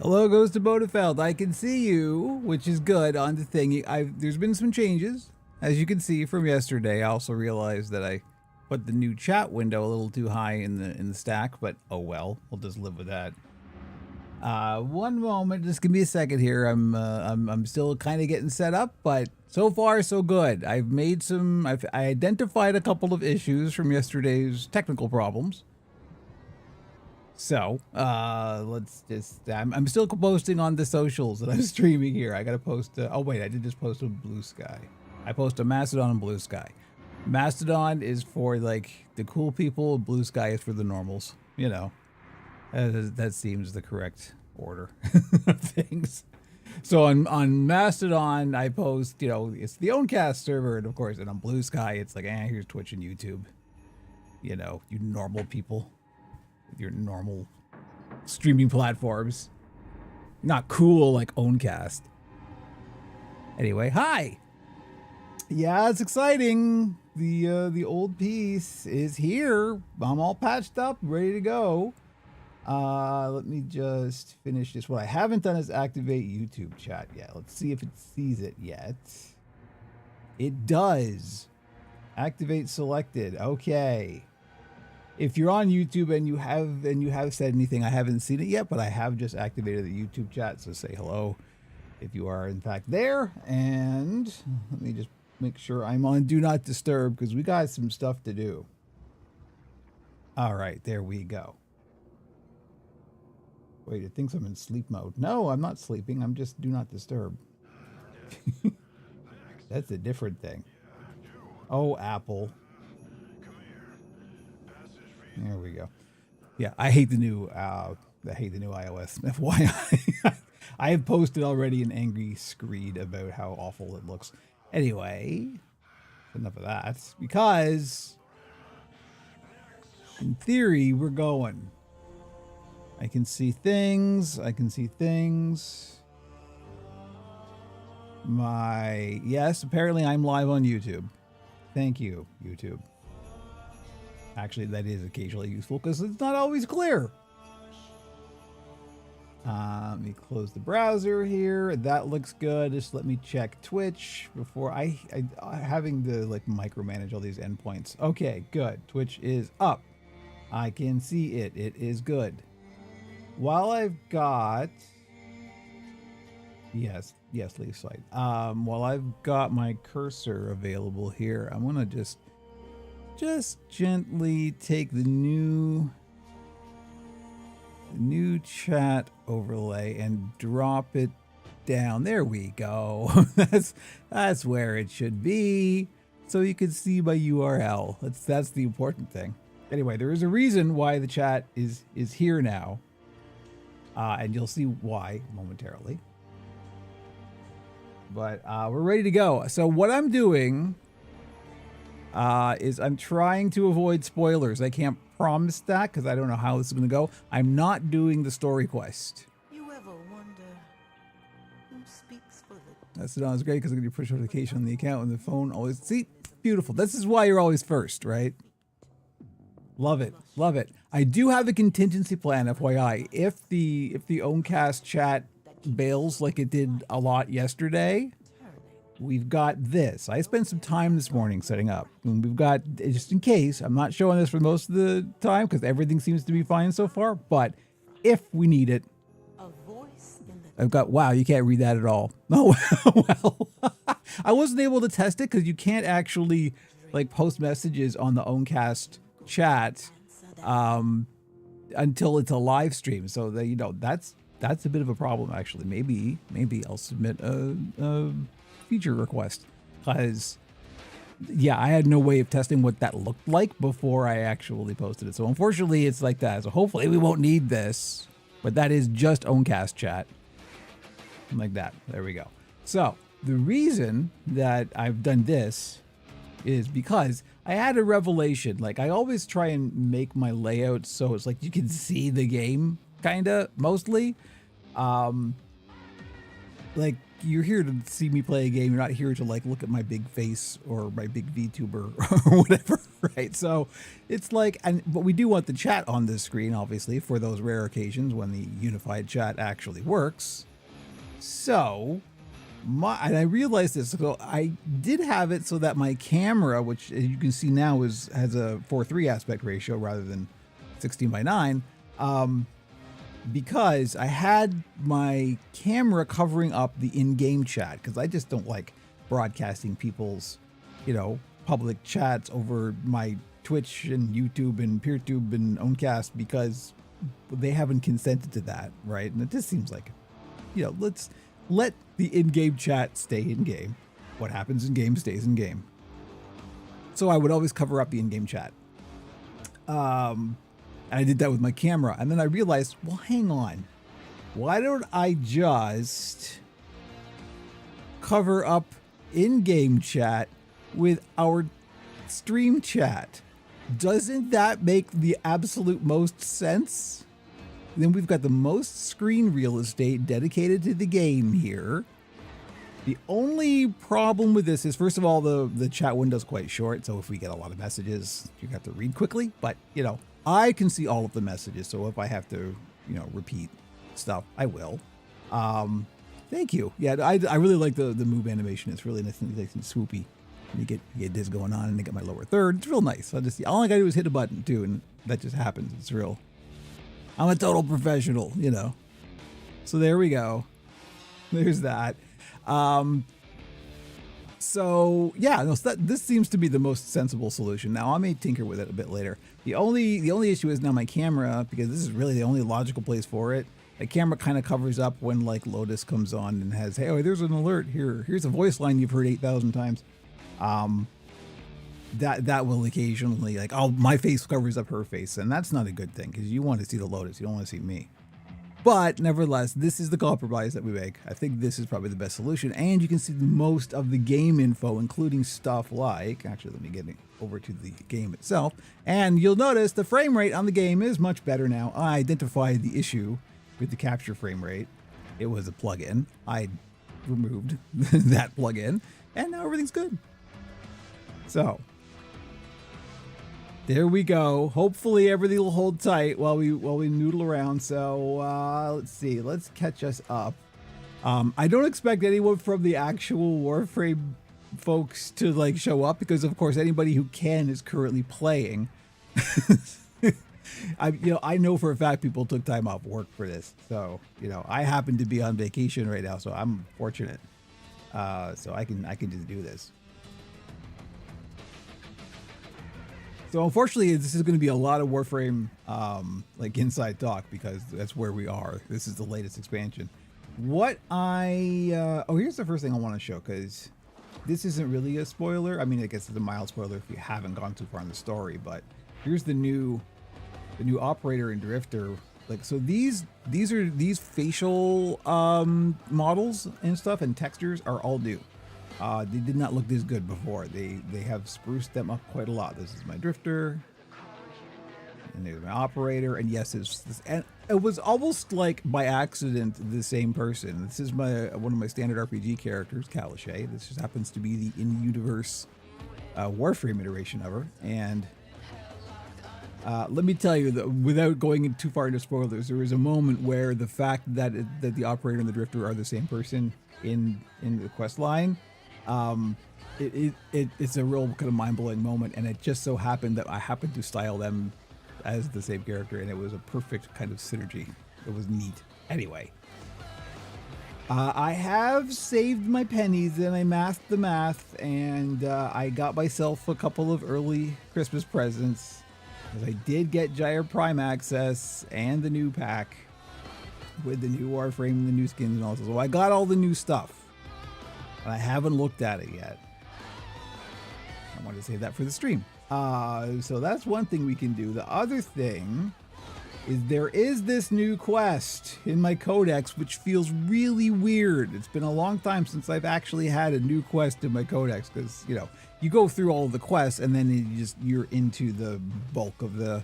Hello goes to Bodefeld. I can see you, which is good on the thing. There's been some changes, as you can see from yesterday. I also realized that I put the new chat window a little too high in the stack, but oh well, we'll just live with that. One moment, just give me a second here. I'm still kind of getting set up, but so far so good. I identified a couple of issues from yesterday's technical problems. So, let's just, I'm still posting on the socials that I'm streaming here. I gotta post, oh wait, I did just post a Blue Sky. I post a Mastodon and Blue Sky. Mastodon is for like the cool people, Blue Sky is for the normals, you know. That seems the correct order of things. So on Mastodon, I post, you know, it's the Owncast server, and of course, and on Blue Sky, it's like, here's Twitch and YouTube. You know, you normal people. Your normal streaming platforms. Not cool like Owncast. Anyway, hi. Yeah, it's exciting. The old piece is here. I'm all patched up, ready to go. Let me just finish this. What I haven't done is activate YouTube chat yet. Let's see if it sees it yet. It does. Activate selected. Okay. If you're on YouTube and you have said anything, I haven't seen it yet, but I have just activated the YouTube chat, so say hello if you are in fact there. And let me just make sure I'm on Do Not Disturb because we got some stuff to do. All right, there we go. Wait, it thinks I'm in sleep mode. No, I'm not sleeping. I'm just Do Not Disturb. That's a different thing. Oh, Apple. There we go. Yeah, I hate the new iOS. FYI, I have posted already an angry screed about how awful it looks. Anyway, enough of that. Because in theory, we're going. I can see things. I can see things. Yes, apparently I'm live on YouTube. Thank you, YouTube. Actually, that is occasionally useful because it's not always clear. Let me close the browser here. That looks good. Just let me check Twitch before I having to like micromanage all these endpoints. Okay, good. Twitch is up. I can see it. It is good. While I've got yes, leave site. While I've got my cursor available here, I'm gonna just gently take the new chat overlay and drop it down. There we go. that's where it should be. So you can see my URL. That's the important thing. Anyway, there is a reason why the chat is here now. And you'll see why momentarily. But we're ready to go. So what I'm doing is I'm trying to avoid spoilers. I can't promise that because I don't know how this is going to go. I'm not doing the story quest. You ever wonder who speaks for the... That's great because I get your push notification on the account and the phone always... See? Beautiful. This is why you're always first, right? Love it. Love it. I do have a contingency plan, FYI. If the Owncast chat bails like it did a lot yesterday... We've got this. I spent some time this morning setting up. And we've got, just in case, I'm not showing this for most of the time because everything seems to be fine so far. But if we need it, I've got, wow, you can't read that at all. Oh, well, I wasn't able to test it because you can't actually like post messages on the Owncast chat until it's a live stream. So that, you know, that's a bit of a problem actually. Maybe I'll submit a feature request because yeah, I had no way of testing what that looked like before I actually posted it. So unfortunately it's like that. So hopefully we won't need this, but that is just Owncast chat like that. There we go. So the reason that I've done this is because I had a revelation. Like I always try and make my layout so it's like you can see the game kind of mostly. Like you're here to see me play a game. You're not here to like look at my big face or my big VTuber or whatever, right? So it's like, but we do want the chat on this screen, obviously, for those rare occasions when the unified chat actually works. So and I realized this, so I did have it so that my camera, which as you can see now has a 4:3 aspect ratio rather than 16:9, because I had my camera covering up the in-game chat, because I just don't like broadcasting people's, public chats over my Twitch and YouTube and PeerTube and Owncast, because they haven't consented to that, right? And it just seems like, let's let the in-game chat stay in-game. What happens in game stays in game. So I would always cover up the in-game chat. And I did that with my camera. And then I realized, well, hang on. Why don't I just cover up in-game chat with our stream chat? Doesn't that make the absolute most sense? Then we've got the most screen real estate dedicated to the game here. The only problem with this is, first of all, the chat window's quite short. So if we get a lot of messages, you have to read quickly. But, I can see all of the messages. So if I have to, repeat stuff, I will. Thank you. Yeah, I really like the move animation. It's really nice and swoopy. And you get this going on, and I get my lower third. It's real nice. All I gotta do is hit a button too, and that just happens. It's real. I'm a total professional, So there we go. There's that. So yeah, this seems to be the most sensible solution. Now I may tinker with it a bit later. The only issue is now my camera, because this is really the only logical place for it. The camera kind of covers up when like Lotus comes on and has, hey, there's an alert here. Here's a voice line you've heard 8,000 times. That will occasionally, like, my face covers up her face, and that's not a good thing, because you want to see the Lotus, you don't want to see me. But nevertheless, this is the compromise that we make. I think this is probably the best solution, and you can see most of the game info, including stuff like, actually let me get over to the game itself, and you'll notice the frame rate on the game is much better now. I identified the issue with the capture frame rate. It was a plugin. I removed that plugin, and now everything's good. So there we go. Hopefully everything will hold tight while we noodle around. So let's see. Let's catch us up. I don't expect anyone from the actual Warframe folks to like show up, because of course anybody who can is currently playing. I know for a fact people took time off work for this. So I happen to be on vacation right now, so I'm fortunate. So I can just do this. So unfortunately, this is going to be a lot of Warframe, like inside talk, because that's where we are. This is the latest expansion. Here's the first thing I want to show, because this isn't really a spoiler. I mean, I guess it's a mild spoiler if you haven't gone too far in the story, but here's the new operator and drifter. Like, so these facial models and stuff and textures are all new. They did not look this good before. They have spruced them up quite a lot. This is my drifter, and there's my operator, and yes, and it was almost like by accident the same person. This is one of my standard RPG characters, Kalashay. This just happens to be the in-universe Warframe iteration of her, and let me tell you that without going too far into spoilers, there is a moment where the fact that the operator and the drifter are the same person in the quest line. It's a real kind of mind-blowing moment, and it just so happened that I happened to style them as the same character, and it was a perfect kind of synergy. It was neat. Anyway, I have saved my pennies, and I mathed the math, and I got myself a couple of early Christmas presents, because I did get Gyre Prime access and the new pack with the new Warframe and the new skins and all. So I got all the new stuff. I haven't looked at it yet. I wanted to save that for the stream. So that's one thing we can do. The other thing is there is this new quest in my codex, which feels really weird. It's been a long time since I've actually had a new quest in my codex, because you go through all of the quests and then you're into the bulk of the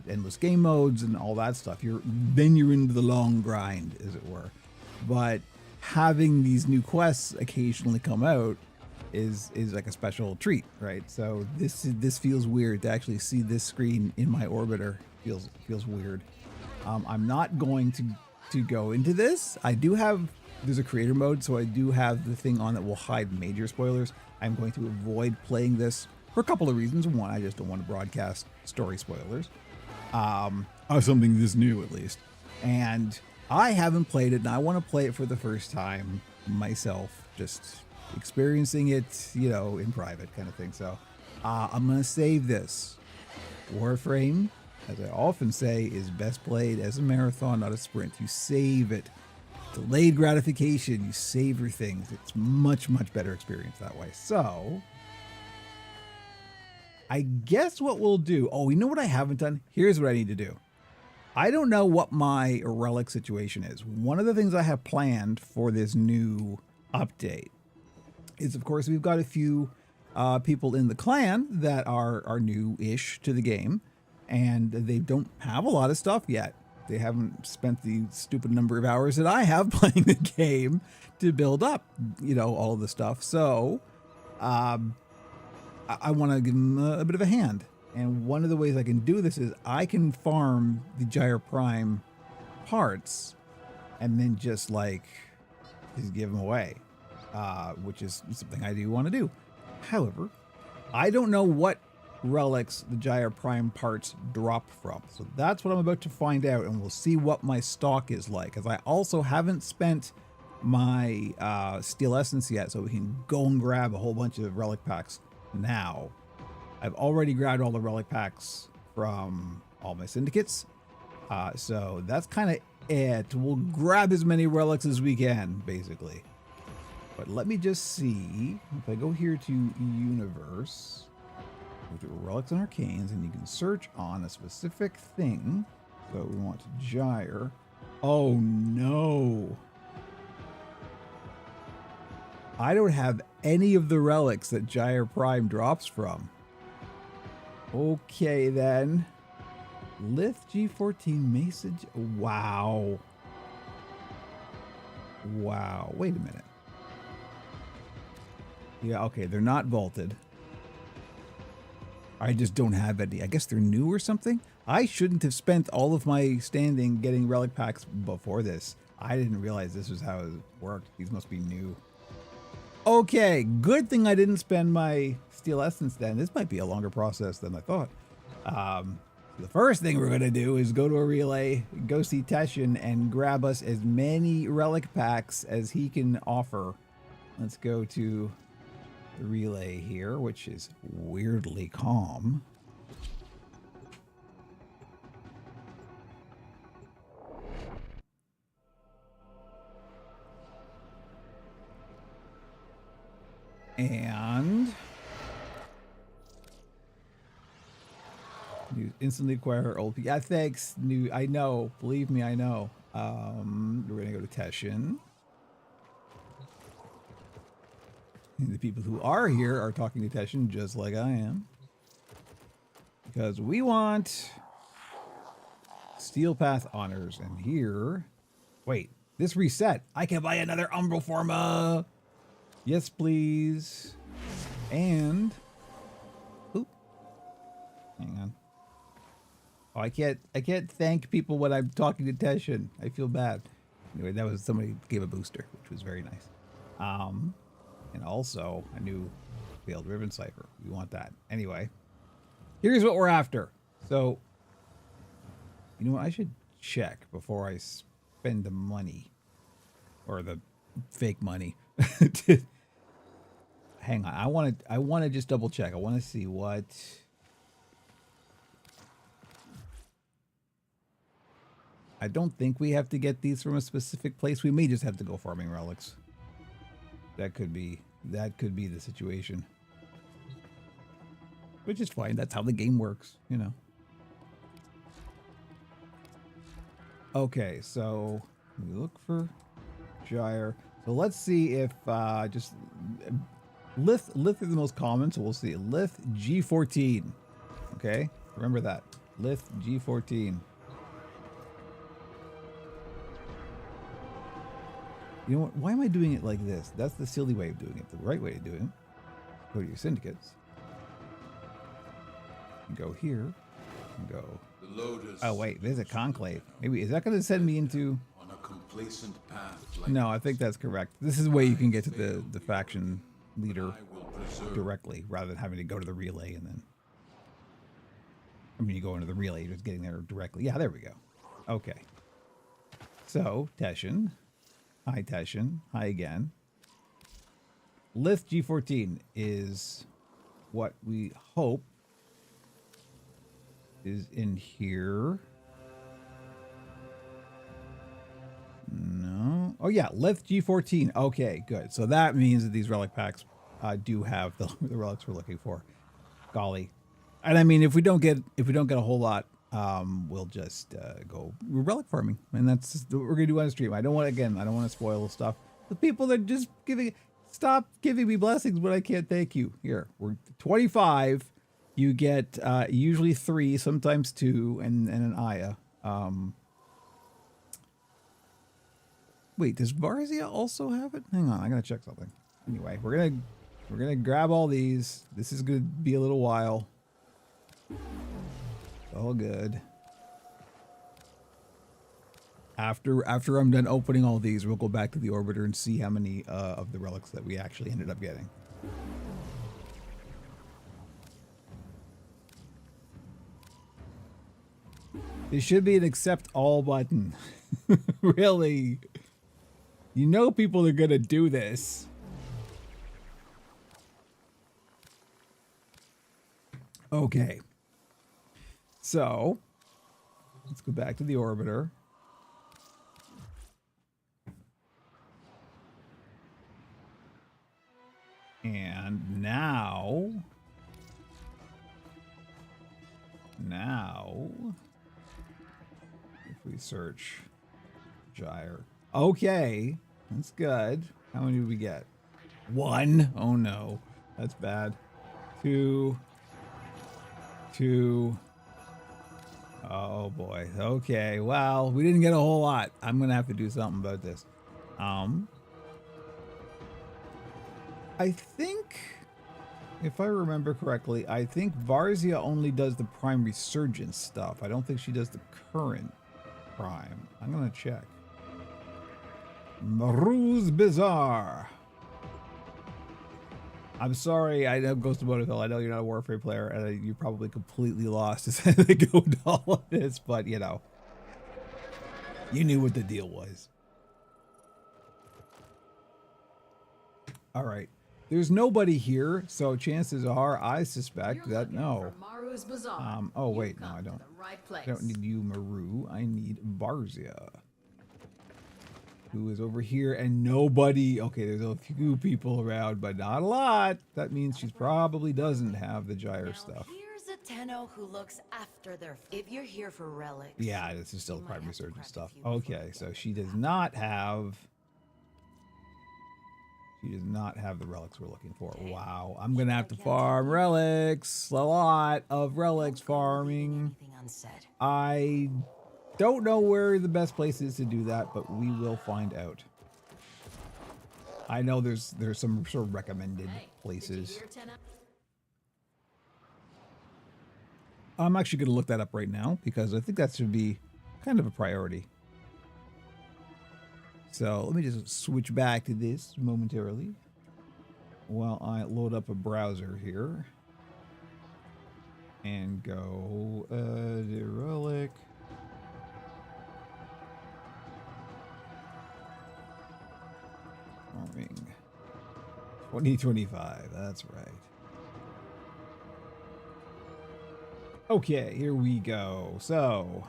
endless game modes and all that stuff. Then you're into the long grind, as it were. But having these new quests occasionally come out is like a special treat, right? So this feels weird to actually see this screen in my orbiter. Feels weird. I'm not going to go into this. There's a creator mode, so I do have the thing on that will hide major spoilers. I'm going to avoid playing this for a couple of reasons. One, I just don't want to broadcast story spoilers. Of something this new, at least. And I haven't played it, and I want to play it for the first time myself, just experiencing it, in private kind of thing. So I'm going to save this. Warframe, as I often say, is best played as a marathon, not a sprint. You save it. Delayed gratification, you savor things. It's much, much better experience that way. So I guess what we'll do, you know what I haven't done? Here's what I need to do. I don't know what my relic situation is. One of the things I have planned for this new update is, of course, we've got a few people in the clan that are new-ish to the game, and they don't have a lot of stuff yet. They haven't spent the stupid number of hours that I have playing the game to build up, all of the stuff. So I want to give them a bit of a hand. And one of the ways I can do this is I can farm the Gyre Prime parts and then just give them away, which is something I do want to do. However, I don't know what relics the Gyre Prime parts drop from. So that's what I'm about to find out, and we'll see what my stock is like, because I also haven't spent my Steel Essence yet, so we can go and grab a whole bunch of relic packs now. I've already grabbed all the relic packs from all my syndicates, so that's kind of it. We'll grab as many relics as we can, basically. But let me just see. If I go here to Universe, go to Relics and Arcanes, and you can search on a specific thing. So we want Gyre. Oh no! I don't have any of the relics that Gyre Prime drops from. Okay then. Lith G14 Message. Wow. Wow. Wait a minute. Yeah, okay, they're not vaulted. I just don't have any. I guess they're new or something? I shouldn't have spent all of my standing getting relic packs before this. I didn't realize this was how it worked. These must be new. Okay, good thing I didn't spend my Steel Essence then. This might be a longer process than I thought. The first thing we're going to do is go to a relay, go see Teshin, and grab us as many relic packs as he can offer. Let's go to the relay here, which is weirdly calm. And you instantly acquire old. Yeah, thanks. New. I know. Believe me, I know. We're gonna go to Teshin. And the people who are here are talking to Teshin just like I am, because we want Steel Path honors. And here, wait, this reset. I can buy another Umbral Forma. Yes, please. And oop, hang on. Oh, I can't thank people when I'm talking to Teshin. I feel bad. Anyway, that was somebody gave a booster, which was very nice. And also a new Veiled Ribbon Cipher. We want that. Anyway, here's what we're after. So, you know what? I should check before I spend the money, or the fake money. Hang on. I want to just double check. I want to see what. I don't think we have to get these from a specific place. We may just have to go farming relics. That could be the situation. Which is fine. That's how the game works, you know. Okay, so we look for Gyre. So let's see if just Lith is the most common, so we'll see Lith G14. Okay, remember that. Lith G14. You know what? Why am I doing it like this? That's the silly way of doing it. The right way to do it. Go to your syndicates. And go here. And go. The loaders Oh wait, there's a conclave. Maybe is that going to send me into? on a complacent path like No, I think that's correct. This is the way you can get to the faction leader I will preserve. directly, rather than having to go to the relay and then. I mean, you go into the relay, you're just getting there directly. Yeah, there we go. Okay. So Teshin, hi Teshin, hi again. Lith G14 is what we hope is in here. No. Oh yeah, Lith G14. Okay, good. So that means that these relic packs do have the relics we're looking for. Golly. And I mean, if we don't get a whole lot, we'll just go relic farming, and that's what we're gonna do on stream. I don't want to spoil the stuff. The people that just stop giving me blessings when I can't thank you. Here, we're 25. You get usually 3, sometimes 2, and an Aya. Wait, does Varzia also have it? Hang on, I gotta check something. Anyway, we're gonna grab all these. This is gonna be a little while. All good. After I'm done opening all these, we'll go back to the orbiter and see how many of the relics that we actually ended up getting. There should be an accept all button. Really? You know people are gonna do this. Okay. So, let's go back to the orbiter. And now, if we search Gyre. Okay, that's good. How many did we get? 1. Oh no, that's bad. 2. Oh boy. Okay. Well, we didn't get a whole lot. I'm gonna have to do something about this. I think, if I remember correctly, I think Varzia only does the Prime Resurgence stuff. I don't think she does the current Prime. I'm gonna check. Maru's Bazaar. I'm sorry, I know Ghost of Motorhill. I know you're not a Warframe player, and you're probably completely lost as I go to all of this, but you know, you knew what the deal was. All right, there's nobody here, so chances are, I suspect that no. Oh wait, no, I don't. I don't need you, Maru. I need Varzia, who is over here, and nobody. Okay, there's a few people around, but not a lot. That means she probably doesn't have the Gyre stuff. Here's a Tenno who looks after their. If you're here for relics. Yeah, this is still Prime Resurgence stuff. Okay, so she does not have. She does not have the relics we're looking for. Wow, I'm gonna have to farm relics. A lot of relics farming. I don't know where the best place is to do that, but we will find out. I know there's some sort of recommended places. I'm actually going to look that up right now because I think that should be kind of a priority. So let me just switch back to this momentarily while I load up a browser here and go the relic. Farming 2025, that's right. Okay, here we go. So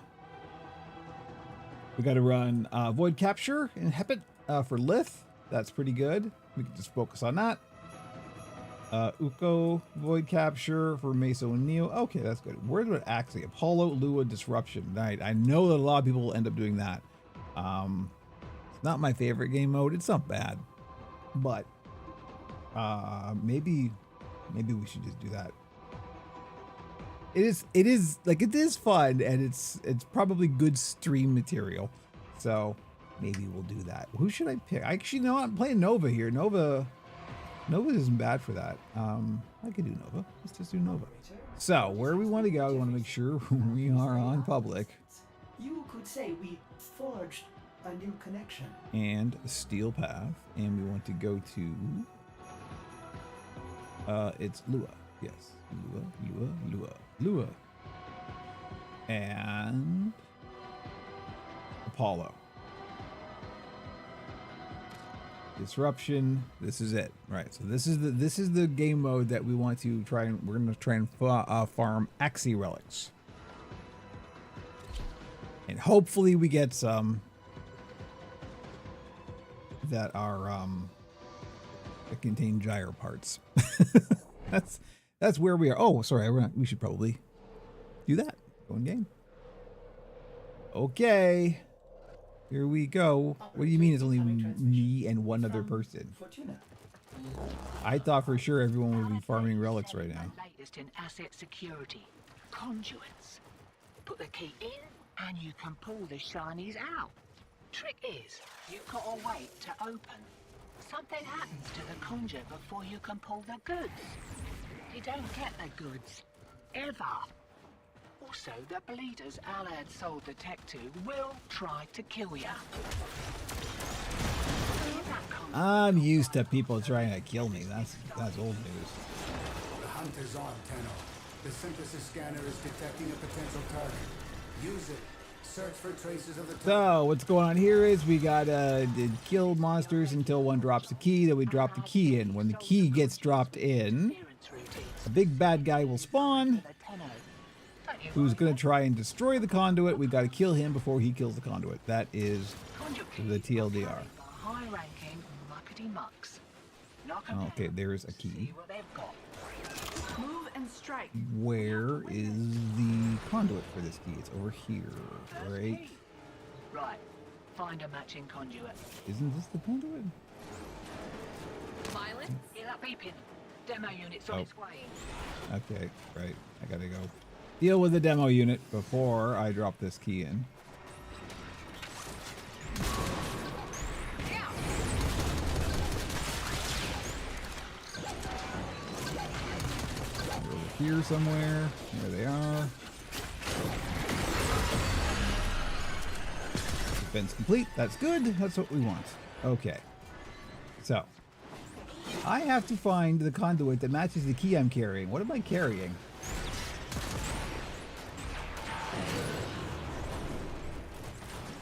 we got to run Void Capture in Hepit for Lith. That's pretty good. We can just focus on that. Uko Void Capture for Meso and Neo. Okay, that's good. Where do it actually? Apollo Lua Disruption. Right. I know that a lot of people will end up doing that. It's not my favorite game mode. It's not bad, but maybe we should just do that. It is fun, and it's probably good stream material. So maybe we'll do that. Who should I pick? Actually, no, I'm playing Nova here. Nova isn't bad for that. I could do Nova. Let's just do Nova. So where we want to go, we want to make sure we are on public. You could say we forged a new connection. And Steel Path, and we want to go to it's Lua. Yes. Lua. And Apollo. Disruption. This is it. Right. So this is the game mode that we want to try, and we're going to try and farm Axie relics. And hopefully we get some that are that contain gyro parts. that's where we are. Oh, sorry, we should probably do that. Go in game. Okay, here we go. What do you mean it's only me and one other person? Fortuna. I thought for sure everyone would be farming relics right now. Latest in asset security, conduits. Put the key in, and you can pull the shinies out. Trick is, you've got to wait to open. Something happens to the conjure before you can pull the goods. You don't get the goods, ever. Also, the bleeders Alad sold the tech to will try to kill ya. I'm used to people trying to kill me. That's old news. The hunt is on, Tenno. The synthesis scanner is detecting a potential target. Use it. Search for traces of the target. So what's going on here is we gotta kill monsters until one drops the key. Then we drop the key in. When the key gets dropped in, a big bad guy will spawn, who's gonna try and destroy the conduit. We've got to kill him before he kills the conduit. That is the TLDR. High-ranking muckety mucks. Okay, there's a key. Move and strike. Where is the conduit for this key? It's over here, right? Right. Find a matching conduit. Isn't this the conduit? Violet. Hear that beeping? Demo unit's on its way. Okay, right. I gotta go deal with the demo unit before I drop this key in. They're over here somewhere. There they are. Defense complete. That's good. That's what we want. Okay. So, I have to find the conduit that matches the key I'm carrying. What am I carrying?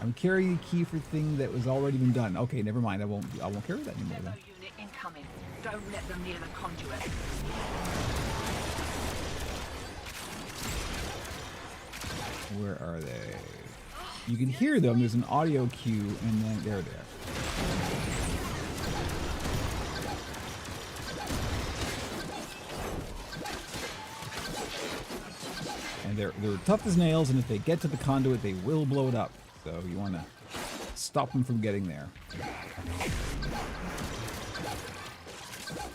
I'm carrying a key for thing that was already been done. Okay, never mind. I won't carry that anymore Demo then. unit incoming. Don't let them near the conduit. Where are they? You can hear them. There's an audio cue, and then there they are. And they're tough as nails, and if they get to the conduit, they will blow it up. So you want to stop them from getting there.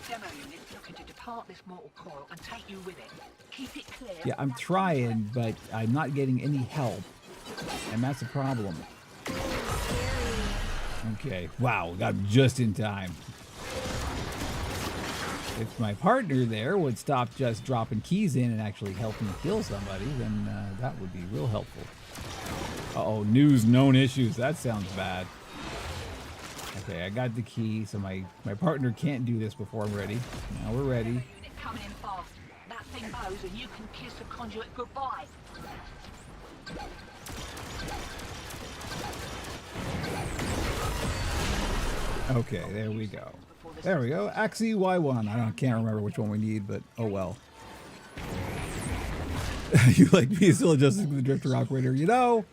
Demo unit looking to depart this mortal coil and take you with it. Keep it clear. Yeah, I'm trying, but I'm not getting any help, and that's a problem. Okay, wow, got him just in time. If my partner there would stop just dropping keys in and actually help me kill somebody, then that would be real helpful. Uh-oh, news, known issues. That sounds bad. Okay, I got the key, so my partner can't do this before I'm ready. Now we're ready. Unit coming in fast. That thing goes and you can kiss the conduit goodbye. Okay, there we go. There we go. Axie Y1. I can't remember which one we need, but oh well. You like me still adjusting the drifter operator? You know,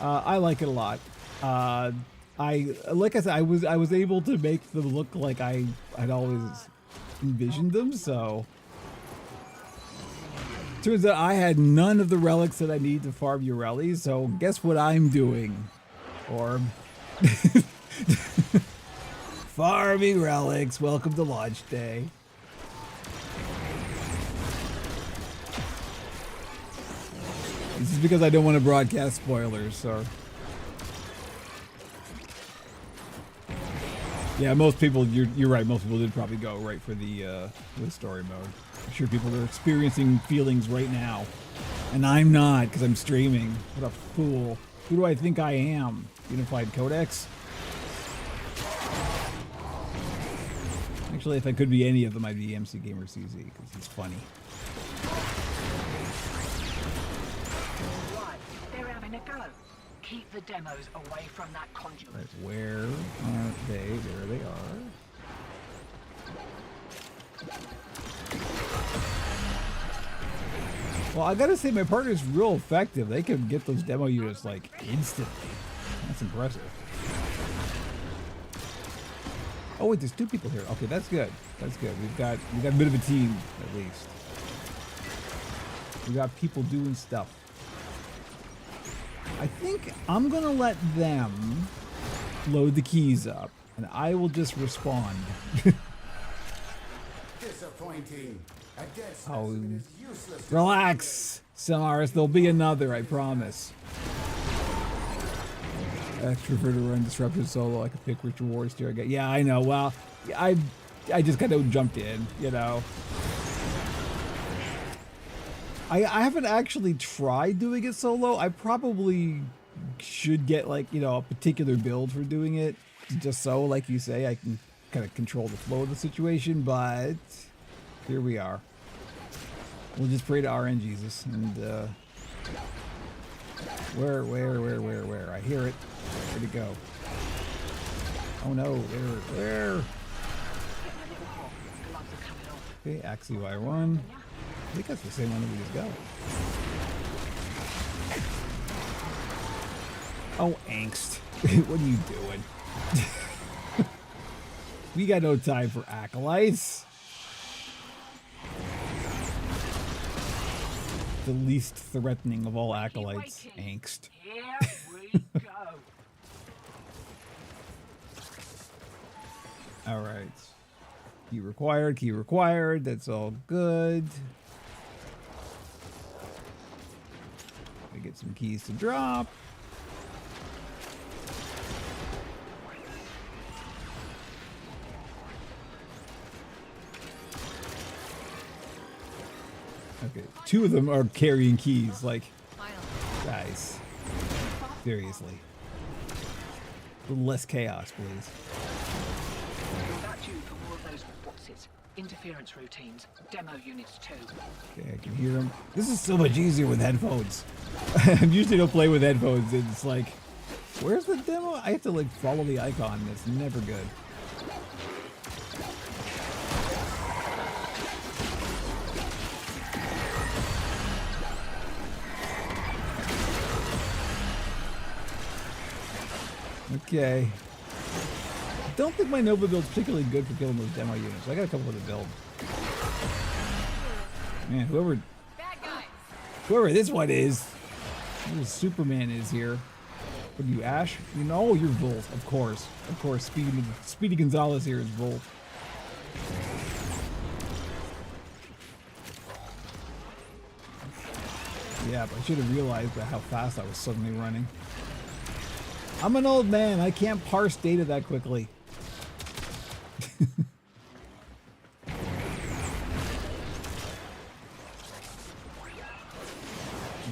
I like it a lot. Like I said, I was able to make them look like I'd always envisioned them. So turns out I had none of the relics that I need to farm Urelli. So guess what I'm doing, Orb? Farming relics. Welcome to launch day. This is because I don't want to broadcast spoilers, so Yeah, most people, you're right. Most people did probably go right for the story mode. I'm sure people are experiencing feelings right now, and I'm not because I'm streaming. What a fool! Who do I think I am? Unified Codex? Actually, if I could be any of them, I'd be MC Gamer CZ because he's funny. Right, they're having a go. Keep the demos away from that conduit. Right, where are they? There they are. Well, I gotta say, my partner's real effective. They can get those demo units like instantly. That's impressive. Oh wait, there's 2 people here. Okay, that's good. That's good. We've got a bit of a team at least. We got people doing stuff. I think I'm gonna let them load the keys up, and I will just respond. Disappointing. A dead Oh, specimen is useless. relax, Samaris. There'll be another, I promise. Extrovert to run disrupted solo. I could pick which rewards tier I get. Yeah, I know. Well, I just kind of jumped in, you know. I haven't actually tried doing it solo. I probably should get like, you know, a particular build for doing it, just so, like you say, I can kind of control the flow of the situation. But here we are. We'll just pray to RN Jesus and where? I hear it. Where'd it go? Oh no! Where? Okay, Axie Y1. I think that's the same one that we just got. Oh, angst. What are you doing? We got no time for acolytes. The least threatening of all acolytes. Angst. Here we go. Alright. Key required, key required. That's all good. I get some keys to drop. Okay, 2 of them are carrying keys, like, guys, seriously. A little less chaos, please. Back to you for more of those what's-its. Interference routines, demo units too. Okay, I can hear them. This is so much easier with headphones. I usually don't play with headphones. It's like, where's the demo? I have to like follow the icon. It's never good. Okay. I don't think my Nova build's particularly good for killing those demo units. I got a couple of the build. Man, whoever this one is, whoever Superman is here. What are you, Ash? You know, you're Volt, of course. Of course, Speedy Gonzalez here is Volt. Yeah, but I should have realized how fast I was suddenly running. I'm an old man. I can't parse data that quickly.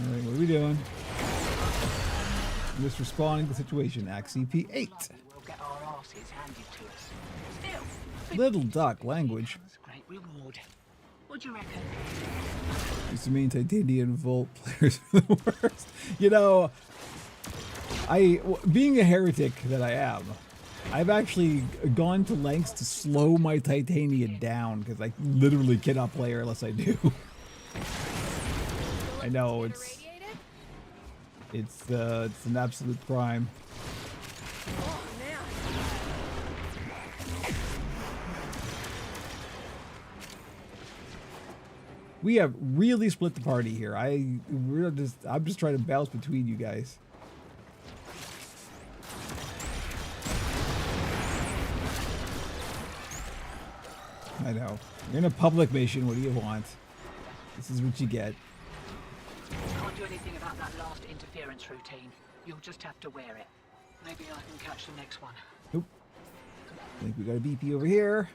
Alright, what are we doing? I'm just responding to the situation. Axie P8. We'll get our asses handed to us. Still, Little duck language. great reward. What do you reckon? Used to mean Titanium Volt players are the worst. You know, being a heretic that I am, I've actually gone to lengths to slow my Titania down because I literally cannot play her unless I do. I know it's an absolute crime. We have really split the party here. I'm just trying to bounce between you guys. I know. You're in a public mission. What do you want? This is what you get. Can't do anything about that last interference routine. You'll just have to wear it. Maybe I can catch the next one. Nope. think we got a BP over here.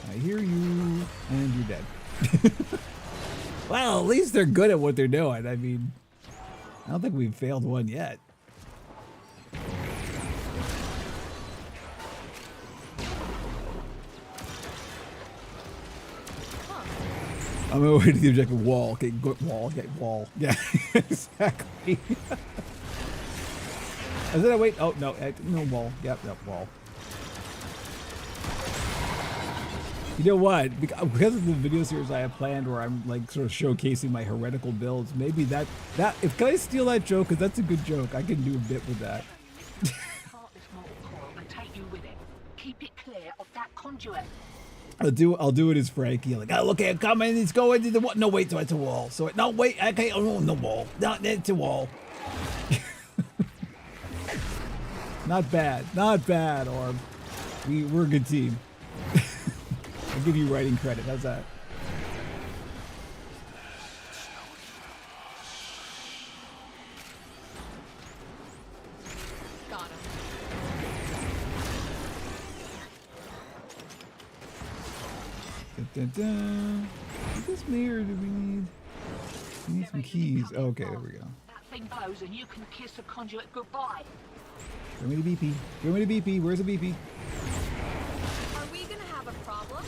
I hear you, and you're dead. Well, at least they're good at what they're doing. I mean, I don't think we've failed one yet. I'm gonna wait to the objective wall. Get wall. Get wall. Yeah, exactly. Is that a wait? Oh no, no wall. Yep, wall. You know what? Because of the video series I have planned, where I'm like sort of showcasing my heretical builds, maybe that if can I steal that joke? Because that's a good joke. I can do a bit with that. Part this mortal coil and take you with it. Keep it clear of that conduit. I'll do it as Frankie. Like, oh, look at it coming. It's going to the wall. No, wait, so it's a wall. So no, wait. Okay, oh no wall. No, it's a wall. Not bad. Not bad. Or we're a good team. I'll give you writing credit. How's that? Got him. Dun, dun, dun. Is this me or do we need? We need some keys. Oh, okay, there we go. That thing blows and you can kiss the conduit goodbye. Show me the BP. Show me the BP. Where's the BP? Are we gonna have a problem?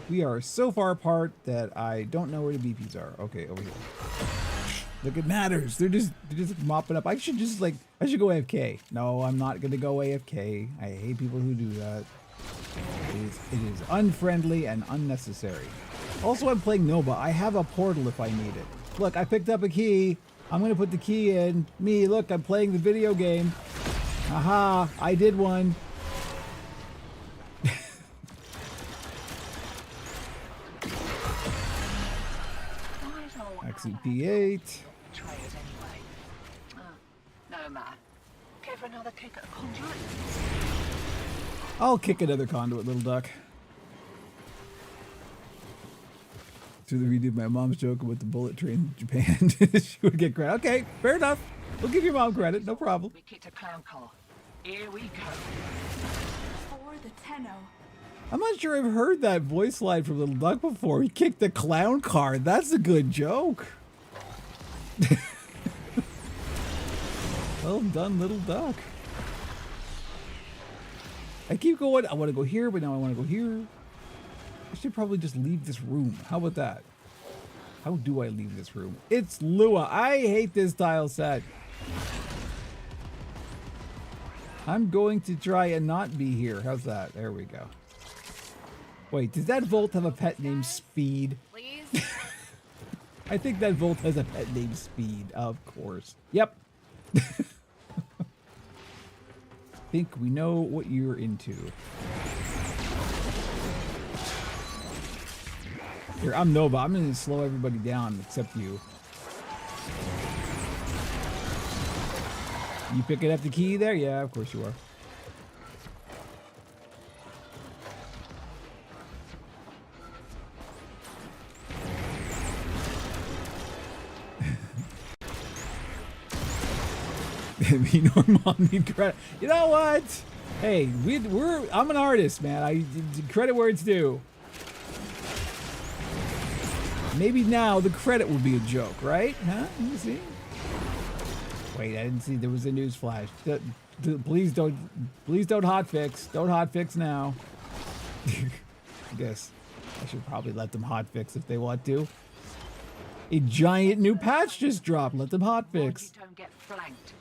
We are so far apart that I don't know where the BPs are. Okay, over here. Look, it matters. They're just mopping up. I should go AFK. No, I'm not gonna go AFK. I hate people who do that. It is unfriendly and unnecessary. Also, I'm playing Nova. I have a portal if I need it. Look, I picked up a key. I'm gonna put the key in. Me, look, I'm playing the video game. Aha, I did one. XCP8. Betrayers anyway. No matter. Care for another kick at a conduit? I'll kick another conduit, little duck. To the redo my mom's joke about the bullet train in Japan. She would get credit. Okay, fair enough. We'll give your mom credit, no problem. We kicked a clown car. Here we go. For the Tenno. I'm not sure I've heard that voice line from Little Duck before. He kicked the clown car. That's a good joke. Well done, Little Duck. I keep going. I want to go here, but now I want to go here. I should probably just leave this room. How about that? How do I leave this room? It's Lua. I hate this tile set. I'm going to try and not be here. How's that? There we go. Wait, does that Volt have a pet named Speed? Please? I think that Volt has a pet named Speed. Of course. Yep. Think we know what you're into. Here, I'm Nova. I'm going to slow everybody down except you. You picking up the key there? Yeah, of course you are. Me nor mom need credit. You know what? Hey, I'm an artist, man. I credit where it's due. Maybe now the credit will be a joke, right? Huh? You see? Wait, I didn't see there was a news flash. Please don't hotfix. Don't hotfix now. I guess I should probably let them hotfix if they want to. A giant new patch just dropped. Let them hotfix. You don't get flanked.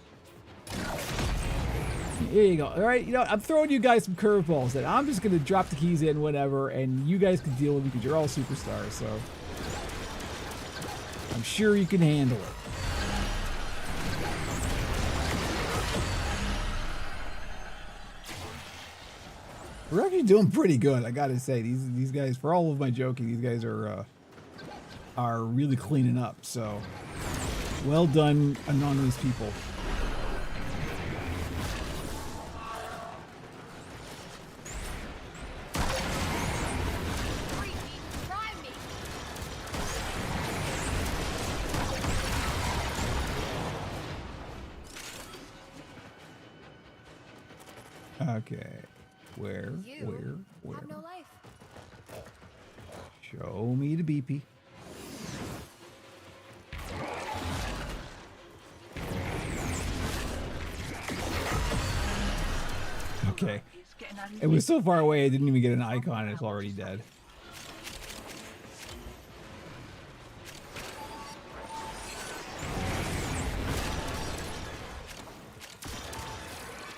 Here you go. All right, you know, I'm throwing you guys some curveballs then. I'm just going to drop the keys in, whatever, and you guys can deal with it because you're all superstars, so I'm sure you can handle it. We're actually doing pretty good, I gotta say. These guys, for all of my joking, these guys are really cleaning up, so well done, anonymous people. Okay. Where? You have no life. Show me the BP. Okay. It was so far away I didn't even get an icon and it's already dead.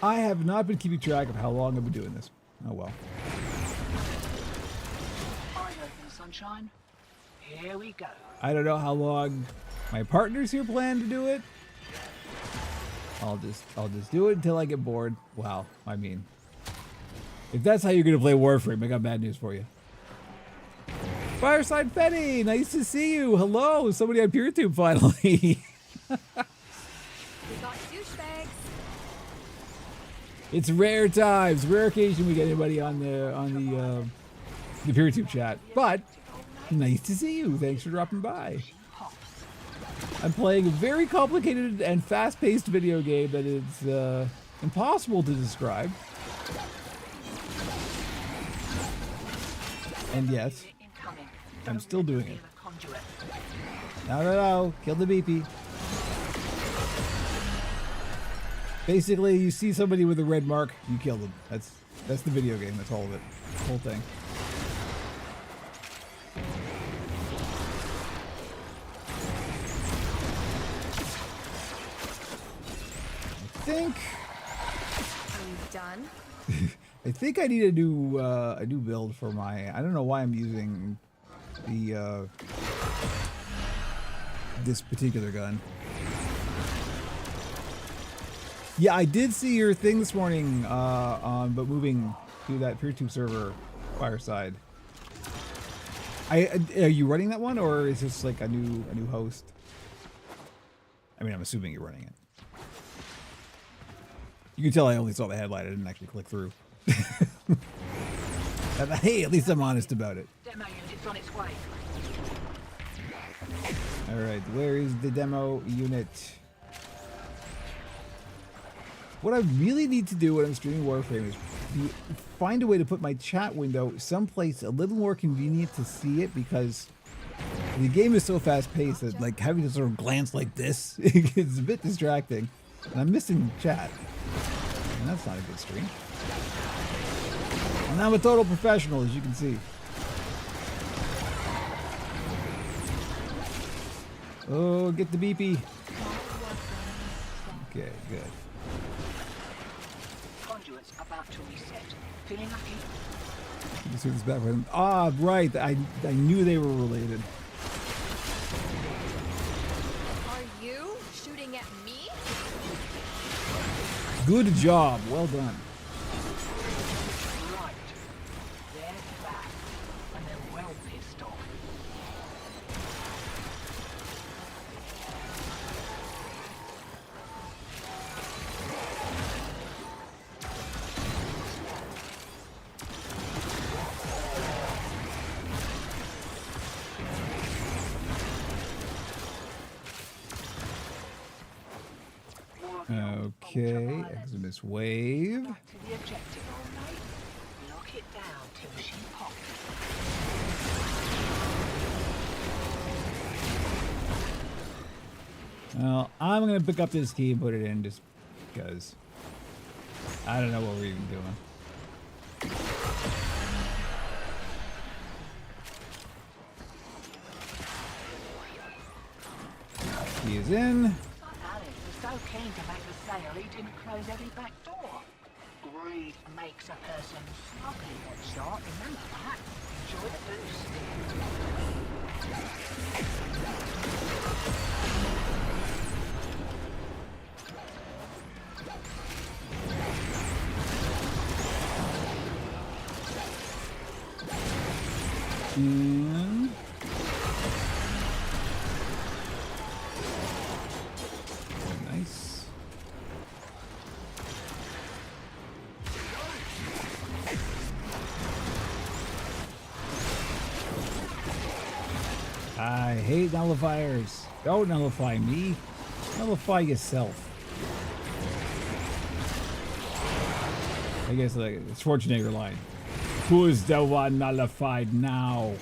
I have not been keeping track of how long I've been doing this. Oh well. Sunshine. Here we go. I don't know how long my partners here plan to do it. I'll just do it until I get bored. Wow, I mean, if that's how you're gonna play Warframe, I got bad news for you. Fireside Fetty, nice to see you. Hello, somebody on PeerTube finally. We got douchebags. It's rare times, rare occasion we get anybody on the PeerTube chat, but nice to see you. Thanks for dropping by. I'm playing a very complicated and fast-paced video game that is impossible to describe. And yes, I'm still doing it. No. Kill the BP. Basically, you see somebody with a red mark, you kill them. That's the video game. That's all of it. The whole thing. I think I need a new build for my. I don't know why I'm using the this particular gun. Yeah, I did see your thing this morning but moving to that PeerTube server, Fireside. Are you running that one, or is this like a new host? I mean, I'm assuming you're running it. You can tell I only saw the headline. I didn't actually click through. Hey, at least I'm honest about it. Demo unit's on its way. All right, where is the demo unit? What I really need to do when I'm streaming Warframe is find a way to put my chat window someplace a little more convenient to see it, because the game is so fast-paced that like having to sort of glance like this is a bit distracting. And I'm missing chat. And that's not a good stream. And I'm a total professional, as you can see. Oh, get the BP. Okay, good. Conduits about to reset. Feeling lucky? You can see this back with Ah, right. I knew they were related. Are you shooting at me? Good job. Well done. Right. They're back. And they're well pissed off. Okay, Exodus Wave. Back to the objective, old mate. Lock it down till she pops. Well, I'm going to pick up this key and put it in just because I don't know what we're even doing. Key is in. Alex was so keen to make the sale, he didn't close every back door. Greed makes a person sloppy and short. Remember that. Enjoy the And nice. I hate nullifiers. Don't nullify me. Nullify yourself. I guess like a Schwarzenegger line. Who's the one nullified now?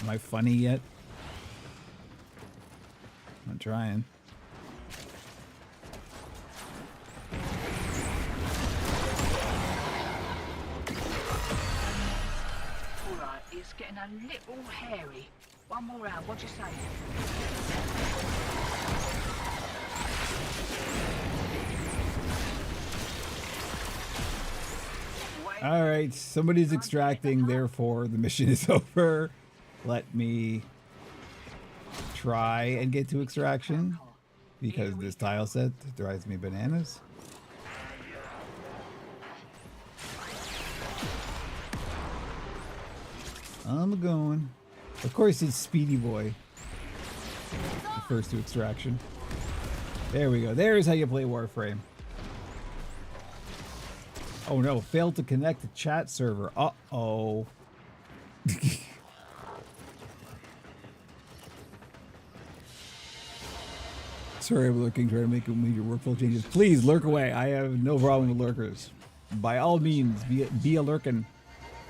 Am I funny yet? I'm trying. Alright, it's getting a little hairy. One more round, what'd you say? All right, somebody's extracting, therefore the mission is over. Let me try and get to extraction because this tile set drives me bananas. I'm going. Of course, it's Speedy Boy. The first to extraction. There we go. There's how you play Warframe. Oh no, failed to connect the chat server. Uh-oh. Sorry, I'm lurking, trying to make major workflow changes. Please, lurk away. I have no problem with lurkers. By all means, be a lurkin'.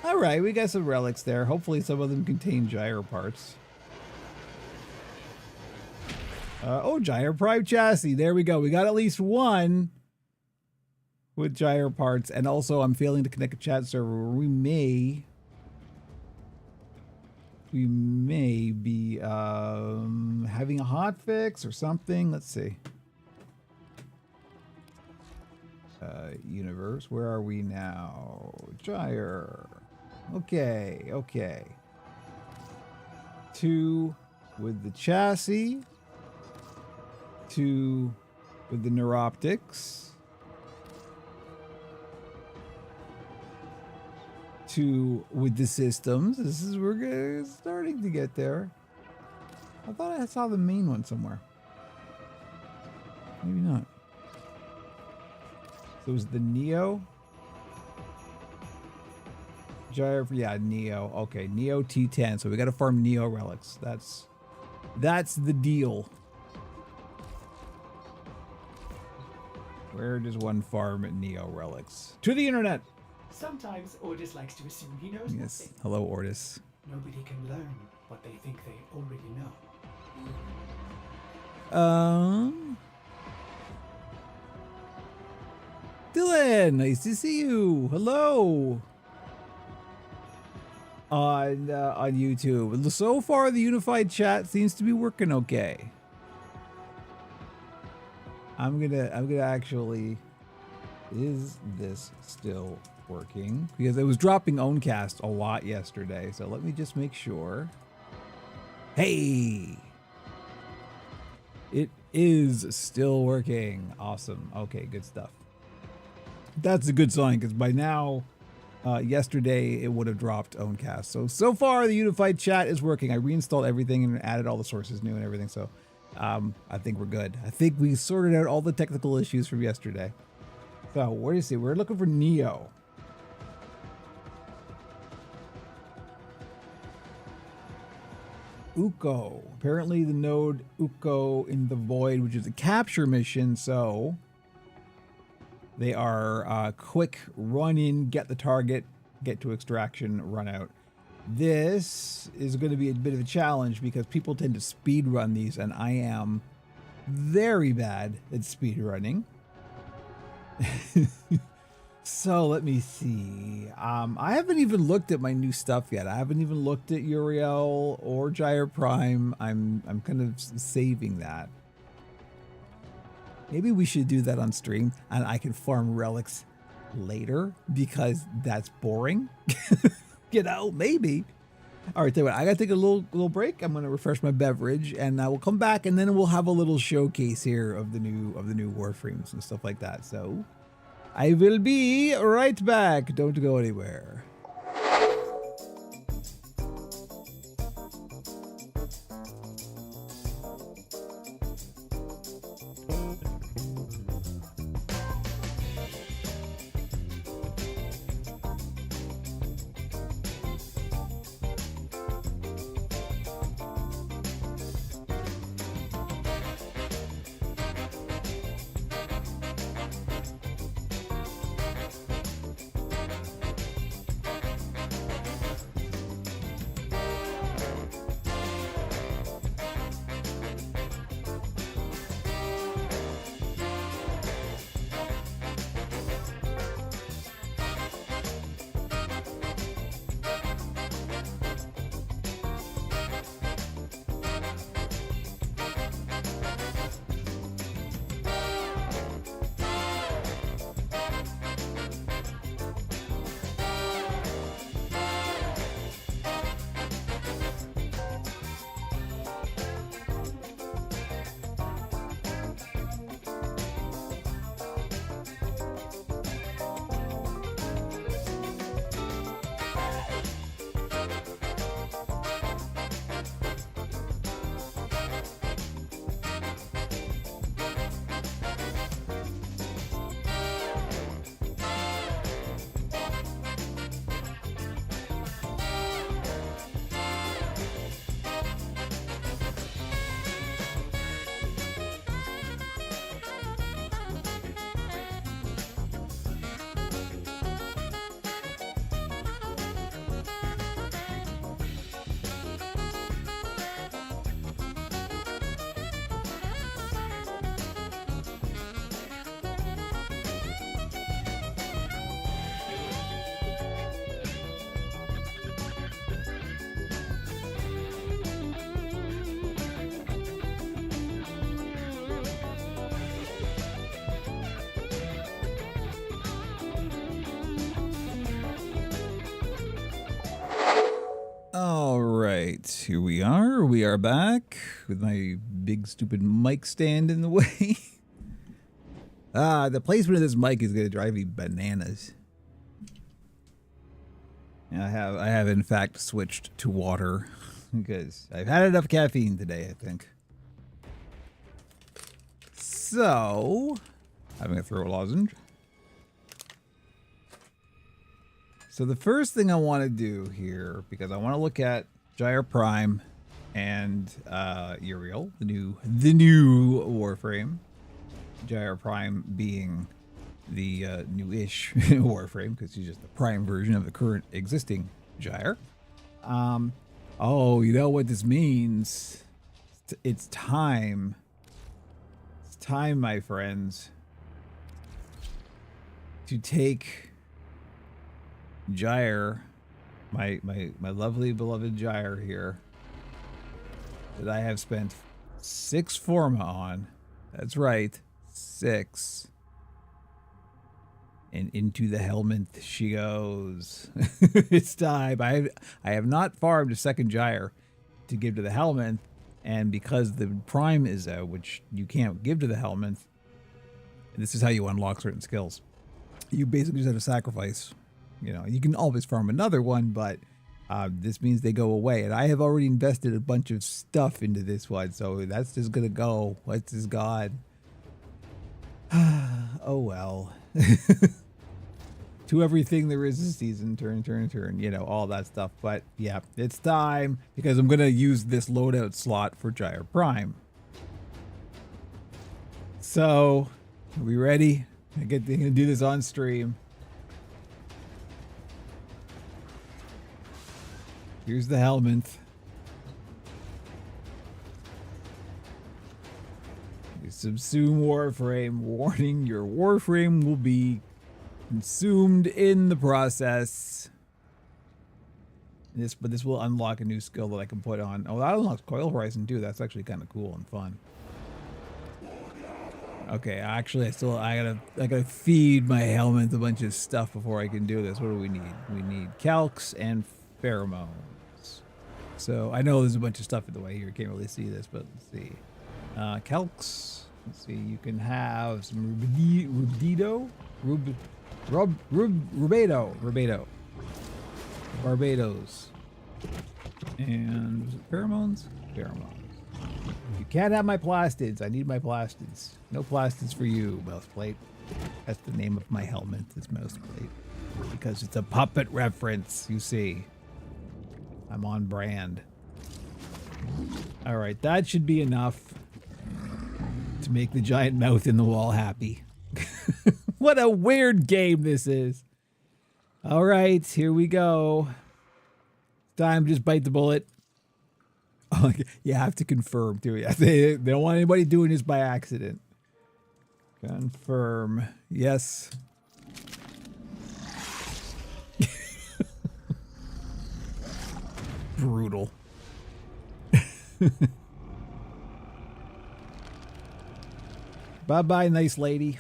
Alright, we got some relics there. Hopefully some of them contain gyro parts. Oh, gyro prime chassis. There we go. We got at least one with gyro parts. And also, I'm failing to connect a chat server. We may be having a hot fix or something. Let's see. Universe, where are we now? Gyre. Okay, okay. 2 with the chassis. 2 with the neuroptics. 2 with the systems. This is we're starting to get there. I thought I saw the main one somewhere. Maybe not. So it was the Neo. Gyre, yeah, Neo. Okay, Neo T10. So we got to farm Neo relics. That's the deal. Where does one farm Neo relics? To the internet. Sometimes Ordis likes to assume he knows Yes. nothing. Hello, Ordis. Nobody can learn what they think they already know. Dylan, nice to see you. Hello. On YouTube. So far, the unified chat seems to be working okay. I'm gonna actually. Is this still working? Because it was dropping Owncast a lot yesterday. So let me just make sure. Hey. It is still working. Awesome. Okay, good stuff. That's a good sign because by now, yesterday it would have dropped Owncast. So far the unified chat is working. I reinstalled everything and added all the sources new and everything. So I think we're good. I think we sorted out all the technical issues from yesterday. So where do you see? We're looking for Neo. Uko. Apparently the node Uko in the Void, which is a capture mission. So they are quick run in, get the target, get to extraction, run out. This is going to be a bit of a challenge because people tend to speed run these, and I am very bad at speed running. So let me see. I haven't even looked at my new stuff yet. I haven't even looked at Uriel or Gyre Prime. I'm kind of saving that. Maybe we should do that on stream and I can farm relics later because that's boring. You know, maybe. All right, tell you what, I gotta take a little break. I'm gonna refresh my beverage and we'll come back and then we'll have a little showcase here of the new Warframes and stuff like that. So I will be right back. Don't go anywhere. right, here we are. We are back with my big stupid mic stand in the way. The placement of this mic is going to drive me bananas. And I have in fact switched to water because I've had enough caffeine today, I think. So, I'm going to throw a lozenge. So the first thing I want to do here, because I want to look at Gyre Prime and Uriel, the new Warframe. Gyre Prime being the new-ish Warframe, because he's just the Prime version of the current existing Gyre. Oh, you know what this means? It's time. It's time, my friends, to take Gyre, my lovely beloved Gyre here, that I have spent 6 forma on. That's right, 6. And into the helmet she goes. It's time. I have not farmed a second Gyre to give to the helmet, and because the Prime is out, which you can't give to the helmet, this is how you unlock certain skills. You basically just have to sacrifice. You know, you can always farm another one, but this means they go away. And I have already invested a bunch of stuff into this one, so that's just gonna go. What's this god? Oh well. To everything there is a season, turn, you know, all that stuff. But yeah, it's time, because I'm gonna use this loadout slot for Gyre Prime. So, are we ready? I'm gonna do this on stream. Here's the helmet. You subsume Warframe. Warning, your Warframe will be consumed in the process. But this will unlock a new skill that I can put on. Oh, that unlocks Coil Horizon too. That's actually kind of cool and fun. Okay, actually, I gotta feed my helmet a bunch of stuff before I can do this. What do we need? We need calcs and pheromones. So I know there's a bunch of stuff in the way here. You can't really see this, but let's see. Calcs. Let's see. You can have some rubedo, Barbados, and was it pheromones? Pheromones. You can't have my plastids. I need my plastids. No plastids for you, Mouseplate. That's the name of my helmet. It's Mouseplate because it's a puppet reference. You see. I'm on brand. All right, that should be enough to make the giant mouth in the wall happy. What a weird game this is. All right, here we go. Time to just bite the bullet. Oh, you have to confirm too. They don't want anybody doing this by accident. Confirm. Yes. Brutal. Bye-bye, nice lady.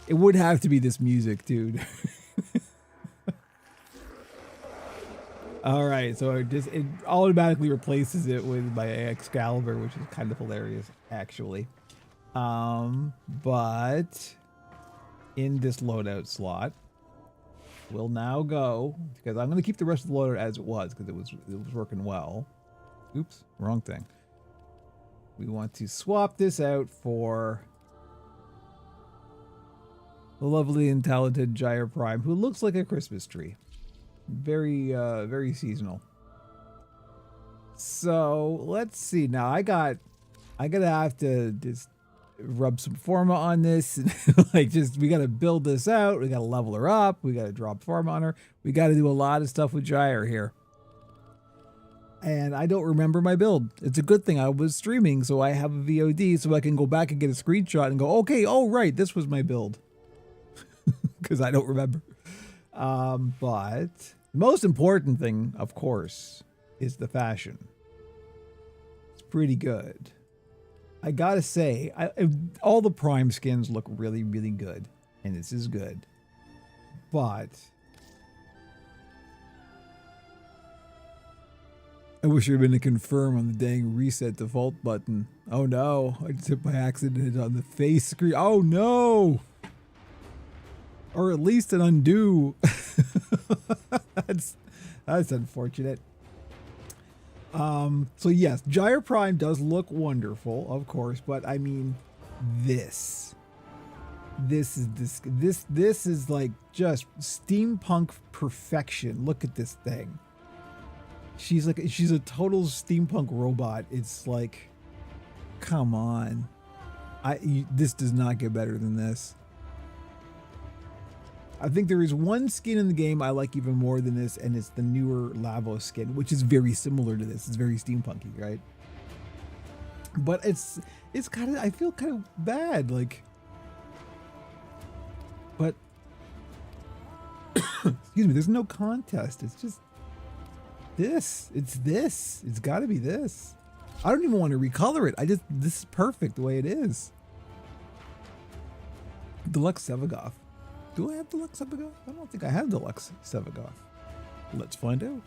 It would have to be this music, dude. All right, so it automatically replaces it with my Excalibur, which is kind of hilarious, actually. But in this loadout slot, we'll now go, because I'm going to keep the rest of the loadout as it was, because it was working well. Oops, wrong thing. We want to swap this out for the lovely and talented Gyre Prime, who looks like a Christmas tree. Very, very seasonal. So let's see. Now I'm gonna have to just rub some forma on this, and we gotta build this out. We gotta level her up. We gotta drop forma on her. We gotta do a lot of stuff with Gyre here. And I don't remember my build. It's a good thing I was streaming, so I have a VOD, so I can go back and get a screenshot and go, okay, oh right, this was my build. Because I don't remember. But the most important thing, of course, is the fashion. It's pretty good. I gotta say, all the Prime skins look really, really good. And this is good. But I wish there had been a confirm on the dang reset default button. Oh no, I just hit by accident on the face screen. Oh no! Or at least an undo. That's unfortunate. So yes, Gyre Prime does look wonderful, of course, but I mean, this is like just steampunk perfection. Look at this thing. She's a total steampunk robot. It's like, come on. This does not get better than this. I think there is one skin in the game I like even more than this, and it's the newer Lavos skin, which is very similar to this. It's very steampunky, right? But it's kind of, I feel kind of bad, like, but excuse me, there's no contest. It's just this. It's got to be this. I don't even want to recolor it. This is perfect the way it is. Deluxe Sevagoth. Do I have Deluxe Sevagoth? I don't think I have Deluxe Sevagoth. Let's find out.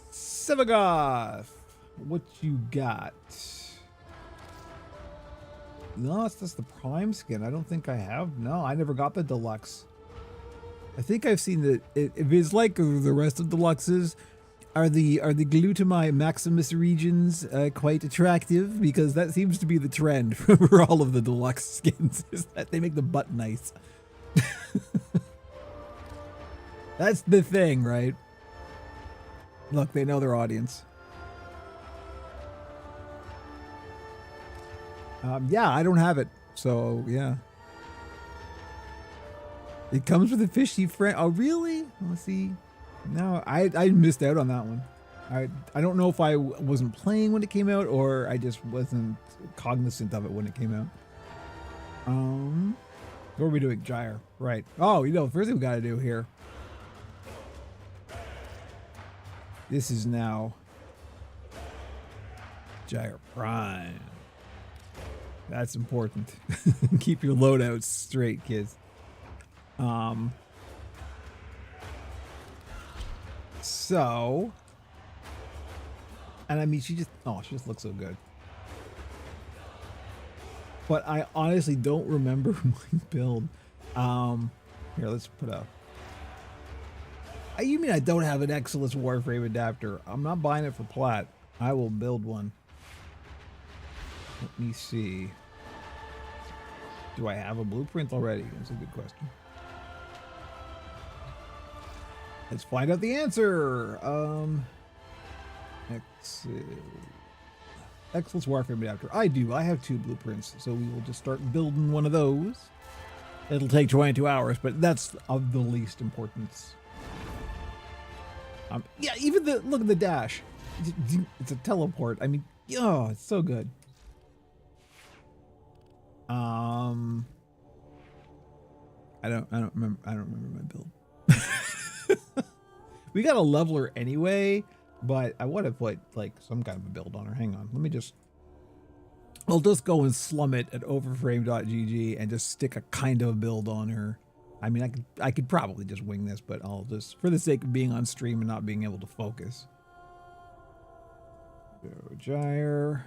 Sevagoth! What you got? No, it's just the Prime skin. I don't think I have. No, I never got the Deluxe. I think I've seen that if it's like the rest of Deluxes, are the Glutamine Maximus regions quite attractive? Because that seems to be the trend for all of the Deluxe skins, is that they make the butt nice. That's the thing, right? Look, they know their audience. Yeah, I don't have it, so yeah. It comes with a fishy friend. Oh, really? Let's see. No, I missed out on that one. I don't know if I wasn't playing when it came out, or I just wasn't cognizant of it when it came out. What are we doing? Gyre. Right. Oh, you know, first thing we got to do here. This is now Gyre Prime. That's important. Keep your loadouts straight, kids. So, and I mean, she just looks so good. But I honestly don't remember my build. Here, let's put up. You mean I don't have an Exilus Warframe adapter? I'm not buying it for plat. I will build one. Let me see. Do I have a blueprint already? That's a good question. Let's find out the answer. Exilus Warframe adapter. I do. I have 2 blueprints, so we will just start building one of those. It'll take 22 hours, but that's of the least importance. Yeah, even look at the dash. It's a teleport. I mean, oh, it's so good. I don't remember my build. We got a leveler anyway, but I want to put like some kind of a build on her. Hang on, I'll just go and slum it at overframe.gg and just stick a kind of build on her. I mean, I could probably just wing this, but I'll just, for the sake of being on stream and not being able to focus. Go Gyre.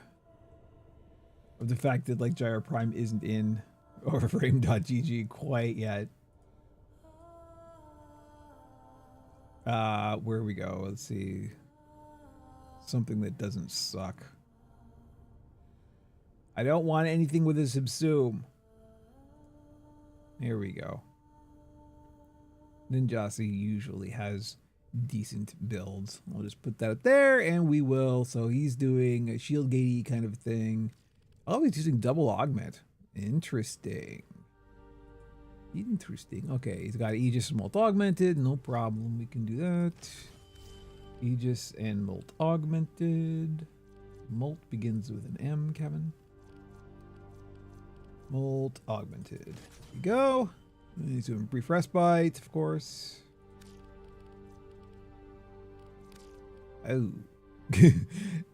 Of the fact that like Gyre Prime isn't in overframe.gg quite yet. Where we go? Let's see. Something that doesn't suck. I don't want anything with a subsume. Here we go. Ninjasi usually has decent builds. I'll just put that up there and we will. So he's doing a shield gatey kind of thing. Oh, he's using double augment. Interesting. Interesting. Okay, he's got Aegis and Molt augmented. No problem. We can do that. Aegis and Molt augmented. Molt begins with an M, Kevin. Molt augmented. Here we go. He's doing brief respite, of course. Oh.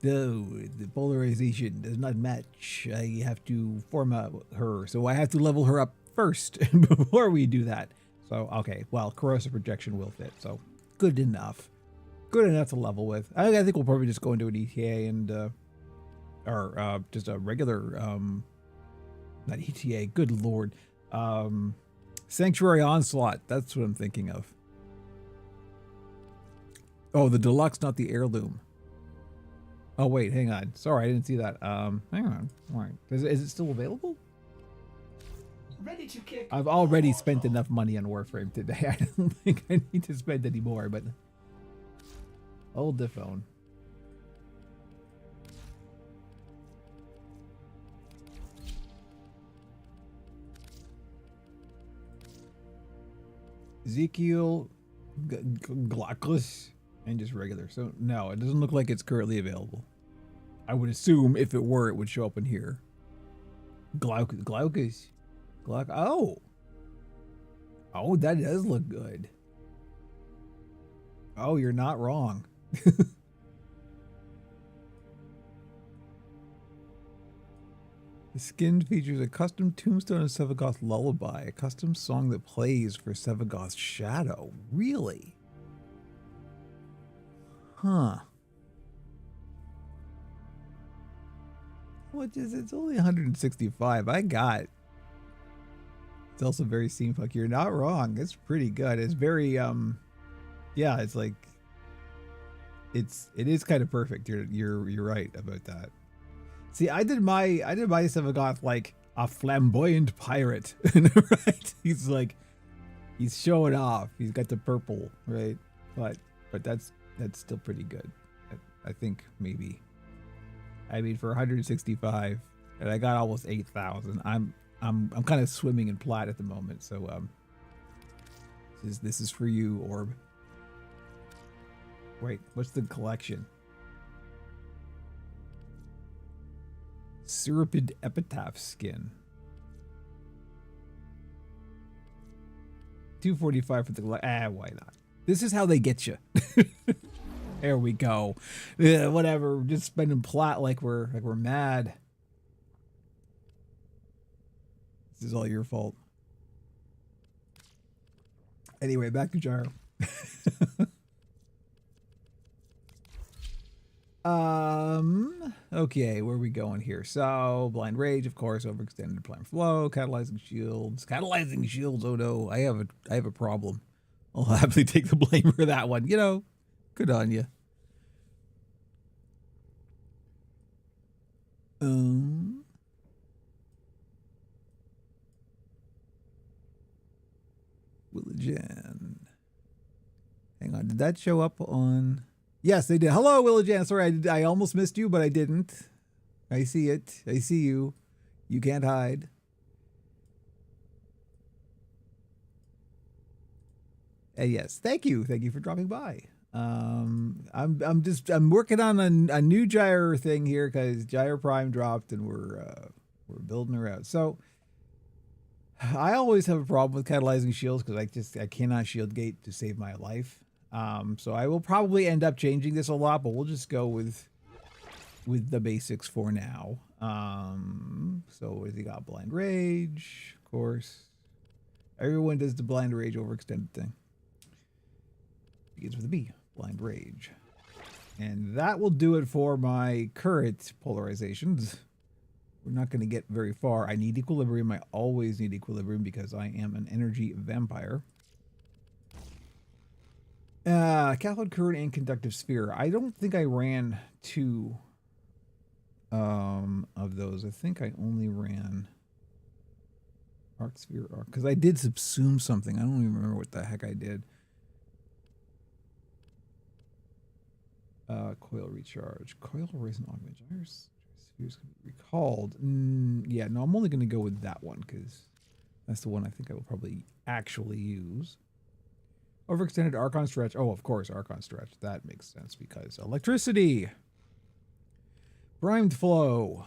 No, the polarization does not match. I have to format her, so I have to level her up first before we do that. So, okay, well, corrosive projection will fit, so good enough. Good enough to level with. I think we'll probably just go into an ETA and or just a regular not ETA, good lord. Sanctuary Onslaught, that's what I'm thinking of. Oh, the deluxe, not the heirloom. Oh wait, hang on. Sorry, I didn't see that. Hang on. All right. Is it still available? Ready to kick. I've already spent enough money on Warframe today. I don't think I need to spend any more, but hold the phone. Ezekiel Glaucus and just regular. So no, it doesn't look like it's currently available. I would assume if it were, it would show up in here. Glaucus. Oh, that does look good. Oh, you're not wrong. The skin features a custom tombstone of Sevagoth lullaby, a custom song that plays for Sevagoth's shadow. Really? Huh. What is it? It's only 165. I got. It's also very steampunk. You're not wrong. It's pretty good. It's very yeah, it's like it is kind of perfect. You're right about that. See, I did my Sevagoth like a flamboyant pirate, right? He's showing off. He's got the purple, right? But that's still pretty good. I think maybe. I mean, for 165, and I got almost 8,000. I'm kind of swimming in plat at the moment, so this is for you, Orb. Wait, what's the collection? Syrupid Epitaph skin. 245 for the why not? This is how they get you. There we go. Yeah, whatever. Just spending plat like we're mad. This is all your fault. Anyway, back to Gyro. Okay, where are we going here? So, Blind Rage, of course, overextended Prime Flow, catalyzing shields. Catalyzing shields, oh no, I have a problem. I'll happily take the blame for that one. You know, good on you. Willajan. Hang on, did that show up on? Yes, they did. Hello, Willajan. Sorry, I almost missed you, but I didn't. I see it. I see you. You can't hide. Yes, thank you. Thank you for dropping by. I'm working on a new Gyre thing here because Gyre Prime dropped and we're building her out. So I always have a problem with catalyzing shields because I cannot shield gate to save my life. So I will probably end up changing this a lot, but we'll just go with the basics for now. So has he got Blind Rage? Of course. Everyone does the Blind Rage overextended thing. Begins with a B. Blind Rage. And that will do it for my current polarizations. We're not going to get very far. I need equilibrium. I always need equilibrium because I am an energy vampire. Cathode current and conductive sphere. I don't think I ran two of those. I think I only ran arc sphere arc because I did subsume something. I don't even remember what the heck I did. Coil recharge. Coil raise and augment. Gyres spheres can be recalled. Yeah, no, I'm only going to go with that one because that's the one I think I will probably actually use. Overextended Archon stretch. Oh, of course, Archon stretch. That makes sense because electricity. Primed flow.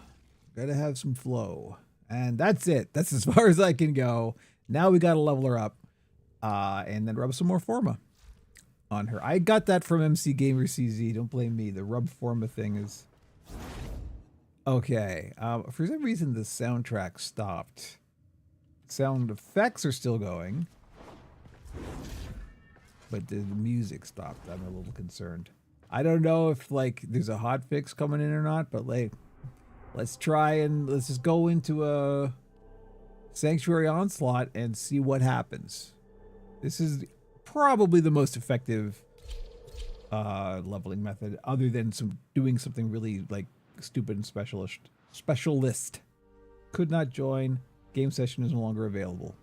Gotta have some flow. And that's it. That's as far as I can go. Now we gotta level her up. And then rub some more Forma on her. I got that from MC Gamer CZ. Don't blame me. The rub Forma thing is... Okay. For some reason, the soundtrack stopped. Sound effects are still going. but the music stopped. I'm a little concerned. I don't know if like there's a hot fix coming in or not, but like let's try and let's just go into a Sanctuary Onslaught and see what happens. This is probably the most effective leveling method, other than doing something really like stupid and specialist. Could not join. Game session is no longer available.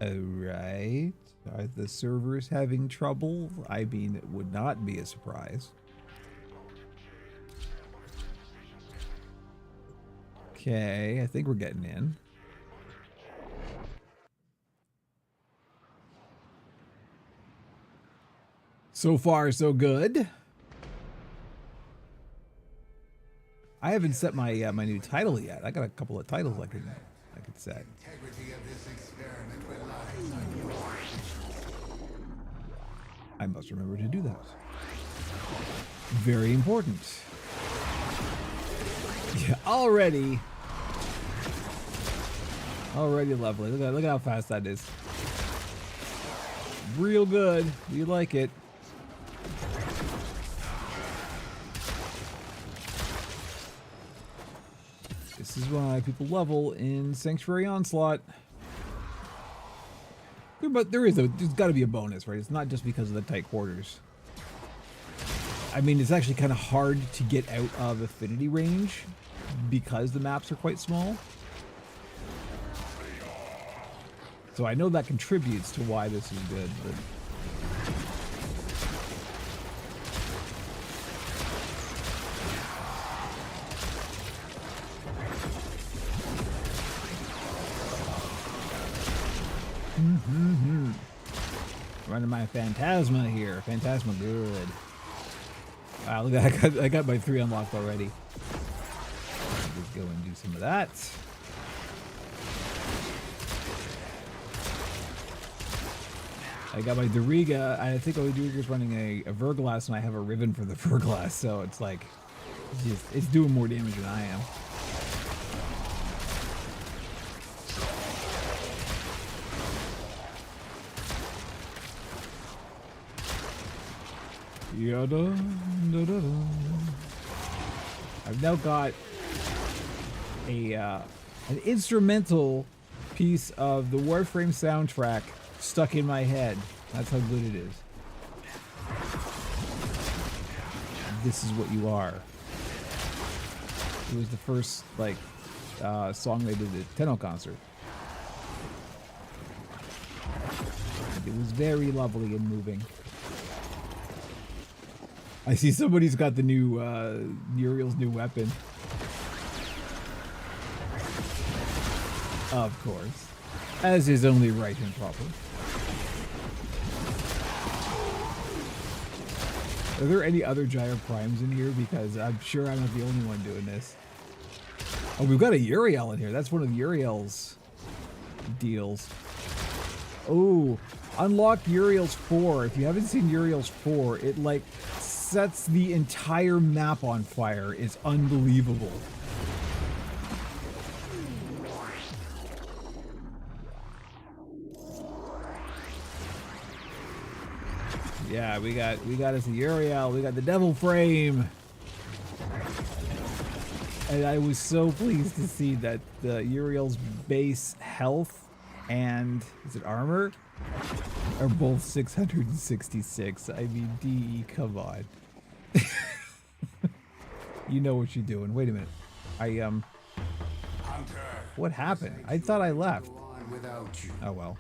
Alright. Are the servers having trouble? I mean, it would not be a surprise. Okay, I think we're getting in. So far, so good. I haven't set my my new title yet. I got a couple of titles I could set. Integrity of this experiment relies on your I must remember to do that. Very important. Yeah, already lovely. Look at how fast that is. Real good. You like it. This is why people level in Sanctuary Onslaught. But there's got to be a bonus, right? It's not just because of the tight quarters. I mean, it's actually kind of hard to get out of affinity range because the maps are quite small. So I know that contributes to why this is good, but... Running my Phantasma here. Phantasma good. Wow, look at that. I got my 3 unlocked already. Just go and do some of that. I got my Doriga. I think my Doriga's running a Verglass, and I have a Riven for the Verglass, so it's like it's doing more damage than I am. I've now got an instrumental piece of the Warframe soundtrack stuck in my head. That's how good it is. This is what you are. It was the first like song they did at Tenno concert. It was very lovely and moving. I see somebody's got the new Uriel's new weapon. Of course. As is only right and proper. Are there any other Gyro Primes in here? Because I'm sure I'm not the only one doing this. Oh, we've got a Uriel in here. That's one of Uriel's deals. Oh, unlock Uriel's 4. If you haven't seen Uriel's 4, it like sets the entire map on fire. It's unbelievable. Yeah, we got us a Uriel. We got the Devil Frame. And I was so pleased to see that the Uriel's base health and is it armor are both 666. I mean, DE, come on. You know what you're doing. Wait a minute. What happened? I thought I left. Oh well.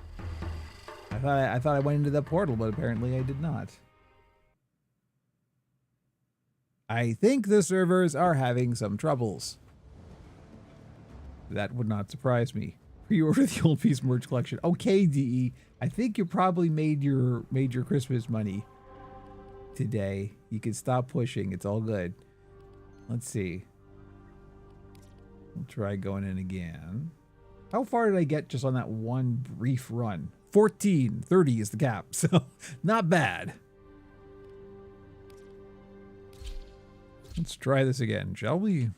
I thought I went into the portal, but apparently I did not. I think the servers are having some troubles. That would not surprise me. Pre-order the Old Piece merch collection. Okay, DE. I think you probably made your Christmas money today. You can stop pushing. It's all good. Let's see. We'll try going in again. How far did I get just on that one brief run? 1430 is the cap, so not bad. Let's try this again, shall we?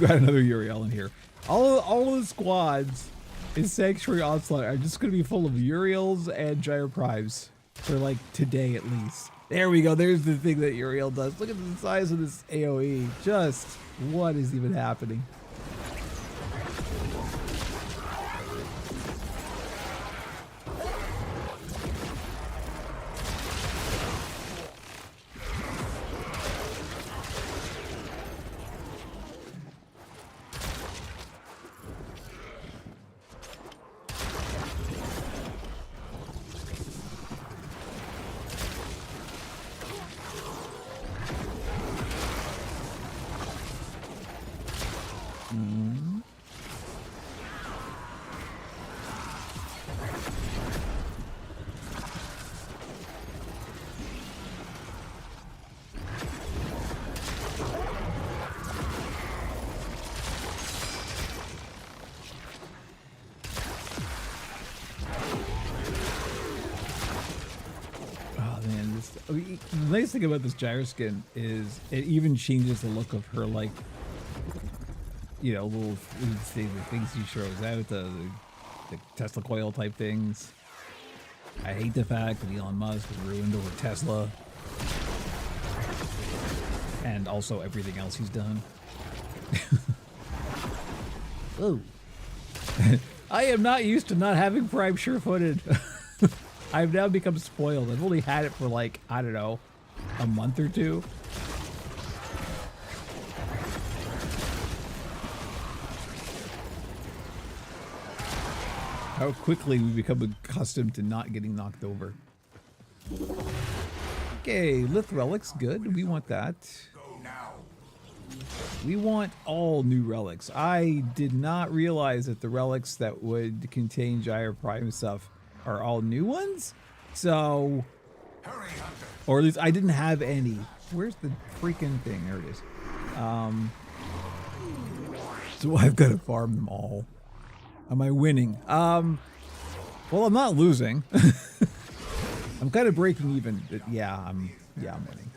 got another Uriel in here. All of the squads in Sanctuary Onslaught are just going to be full of Uriels and Gyroprimes for like today at least. There we go. There's the thing that Uriel does. Look at the size of this AoE. Just what is even happening? The nice thing about this gyro skin is it even changes the look of her, like, you know, little things she throws out, the Tesla coil type things. I hate the fact that Elon Musk has ruined over Tesla and also everything else he's done. Oh. I am not used to not having Prime sure-footed. I've now become spoiled. I've only had it for like, I don't know, a month or two. How quickly we become accustomed to not getting knocked over. Okay, Lith Relics, good. We want that. We want all new relics. I did not realize that the relics that would contain Gyro Prime stuff are all new ones, so, or at least I didn't have any. Where's the freaking thing? There it is. So I've got to farm them all. Am I winning? Well, I'm not losing. I'm kind of breaking even, but yeah, I'm winning.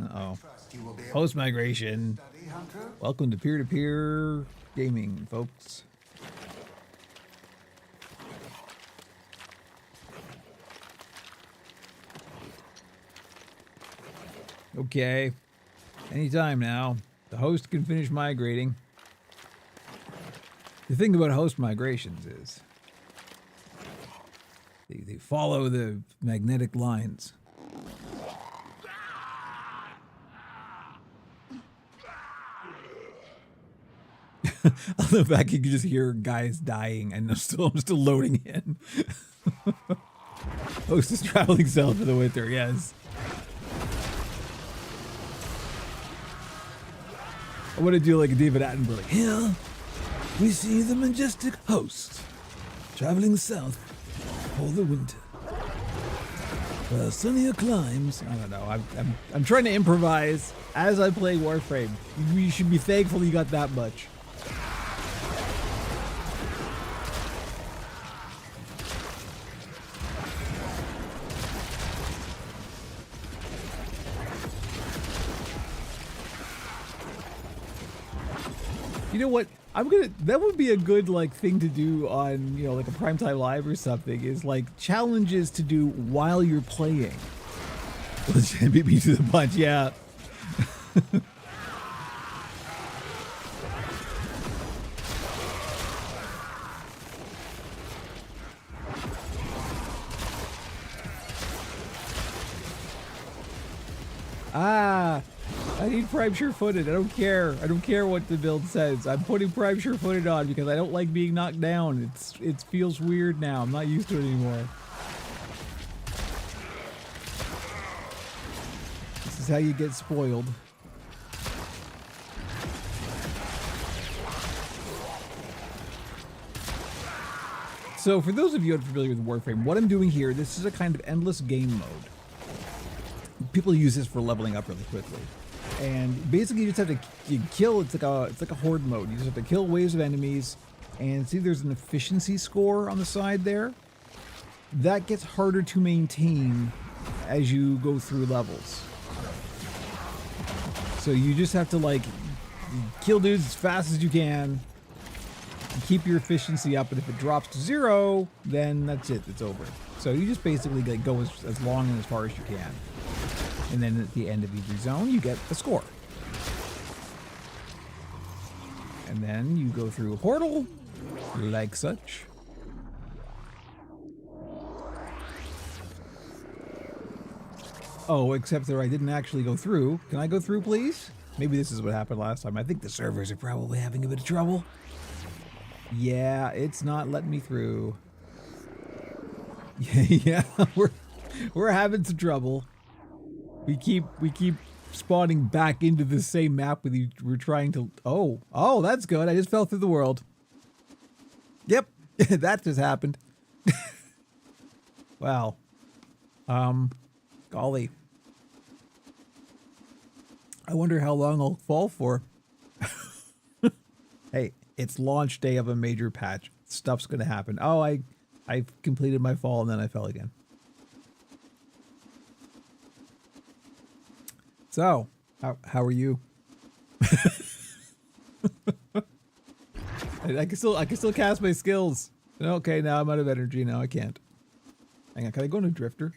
Uh-oh. Post-migration. Welcome to peer-to-peer gaming, folks. Okay, anytime now. The host can finish migrating. The thing about host migrations is they follow the magnetic lines. The fact you can just hear guys dying and I'm still loading in. Host is traveling south for the winter, yes. I want to do like a David Attenborough. Here, we see the majestic host traveling south for the winter. Sunnier climes. I don't know. I'm trying to improvise as I play Warframe. You should be thankful you got that much. You know what? That would be a good like thing to do on, you know, like a Primetime Live or something, is like challenges to do while you're playing. Let's beat me to the punch, yeah. I need Prime sure-footed. I don't care. I don't care what the build says. I'm putting Prime sure-footed on because I don't like being knocked down. It feels weird now. I'm not used to it anymore. This is how you get spoiled. So for those of you unfamiliar with Warframe, what I'm doing here, this is a kind of endless game mode. People use this for leveling up really quickly. And basically you just have to kill, it's like a horde mode. You just have to kill waves of enemies, and see there's an efficiency score on the side there. That gets harder to maintain as you go through levels. So you just have to like kill dudes as fast as you can. Keep your efficiency up, and if it drops to 0, then that's it. It's over. So you just basically like go as long and as far as you can. And then at the end of each zone, you get the score. And then you go through a portal, like such. Oh, except that I didn't actually go through. Can I go through, please? Maybe this is what happened last time. I think the servers are probably having a bit of trouble. Yeah, it's not letting me through. Yeah, we're having some trouble. We keep spawning back into the same map with you. We're trying to. Oh, that's good. I just fell through the world. Yep, that just happened. Wow. Golly. I wonder how long I'll fall for. Hey, it's launch day of a major patch. Stuff's gonna happen. Oh, I completed my fall and then I fell again. So, how are you? I can still cast my skills. Okay, now I'm out of energy. Now I can't. Hang on, can I go into Drifter?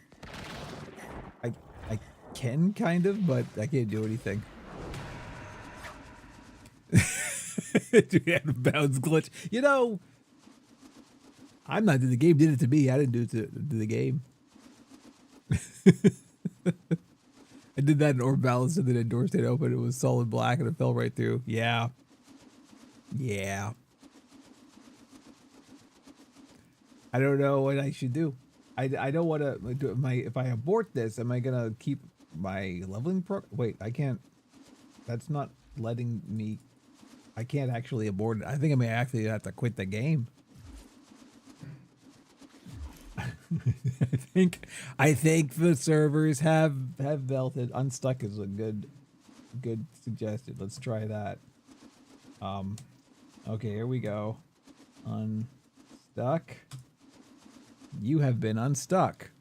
I can kind of, but I can't do anything. Dude, out of bounds glitch. You know, I'm not. The game did it to me. I didn't do it to the game. I did that in Orb Balance and then in Door State Open. It was solid black and it fell right through. Yeah. Yeah. I don't know what I should do. I don't want to do my. If I abort this, am I gonna keep my leveling Wait, I can't. That's not letting me. I can't actually abort it. I think I may actually have to quit the game. I think the servers have melted. Unstuck is a good suggestion. Let's try that. Okay, here we go. Unstuck. You have been unstuck.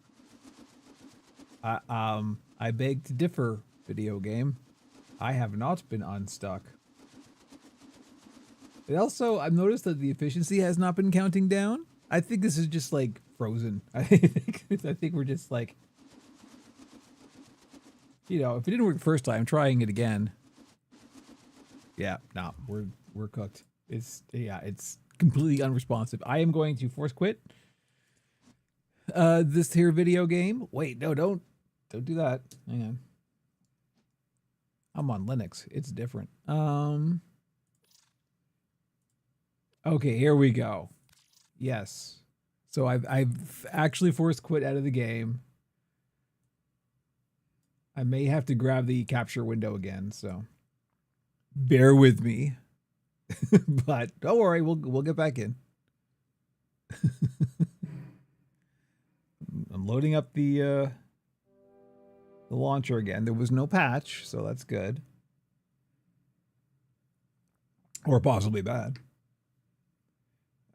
I beg to differ, video game. I have not been unstuck. And also, I've noticed that the efficiency has not been counting down. I think this is just like frozen. I think we're just like, you know, if it didn't work the first time, trying it again. Yeah, no, we're cooked. It's completely unresponsive. I am going to force quit this here video game. Wait, no, don't do that. Hang on. I'm on Linux. It's different. Okay, here we go. Yes. So I've actually forced quit out of the game. I may have to grab the capture window again, so bear with me. But don't worry, we'll get back in. I'm loading up the launcher again. There was no patch, so that's good. Or possibly bad.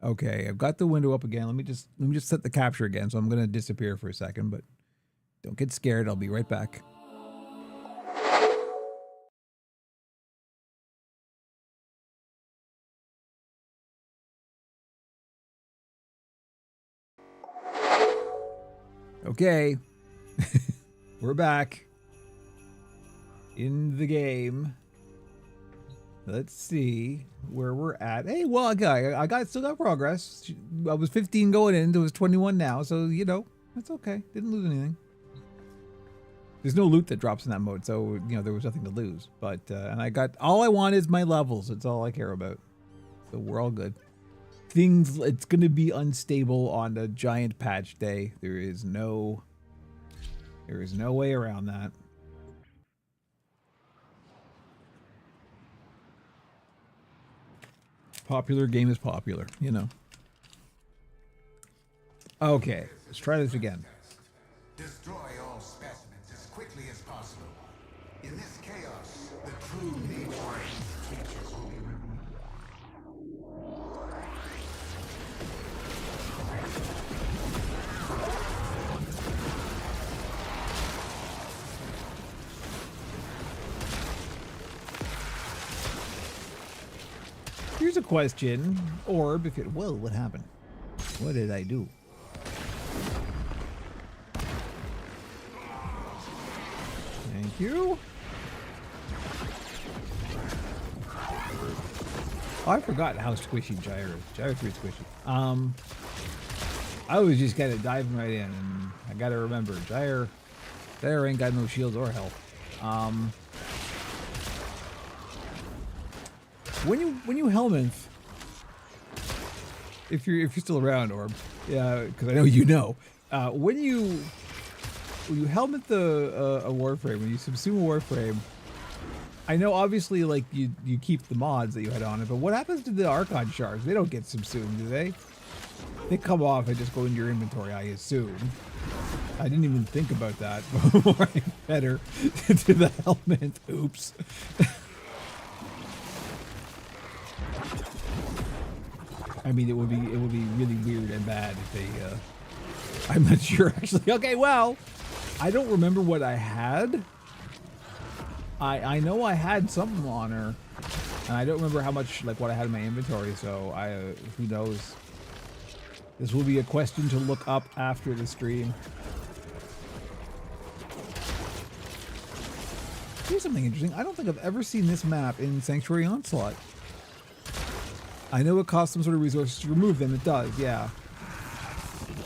Okay, I've got the window up again. Let me just set the capture again. So I'm going to disappear for a second, but don't get scared. I'll be right back. Okay. We're back in the game. Let's see where we're at. Hey, well, I still got progress. I was 15 going in. It was 21 now. So, you know, that's okay. Didn't lose anything. There's no loot that drops in that mode. So, you know, there was nothing to lose. But, and I got, all I want is my levels. That's all I care about. So we're all good. It's going to be unstable on a giant patch day. There is no way around that. Popular game is popular, you know. Okay, let's try this again. Destroy all specimens as quickly as possible. In this chaos, the true nature of these creatures will be revealed. Here's a question. Orb, if it... Whoa, what happened? What did I do? Thank you. Oh, I forgot how squishy Gyre is. Gyre's pretty squishy. I was just kind of diving right in, and I gotta remember, Gyre ain't got no shields or health. When you helmet, if you're still around, Orb, yeah, because I know you know, when you helmet a Warframe, when you subsume a Warframe, I know obviously like you keep the mods that you had on it, but what happens to the Archon shards? They don't get subsumed, do they? They come off and just go into your inventory, I assume. I didn't even think about that before I fed her to the helmet. Oops. I mean, it would be really weird and bad if they. I'm not sure actually. Okay, well, I don't remember what I had. I know I had something on her, and I don't remember how much, like what I had in my inventory. So who knows? This will be a question to look up after the stream. Here's something interesting. I don't think I've ever seen this map in Sanctuary Onslaught. I know it costs some sort of resources to remove them. It does, yeah.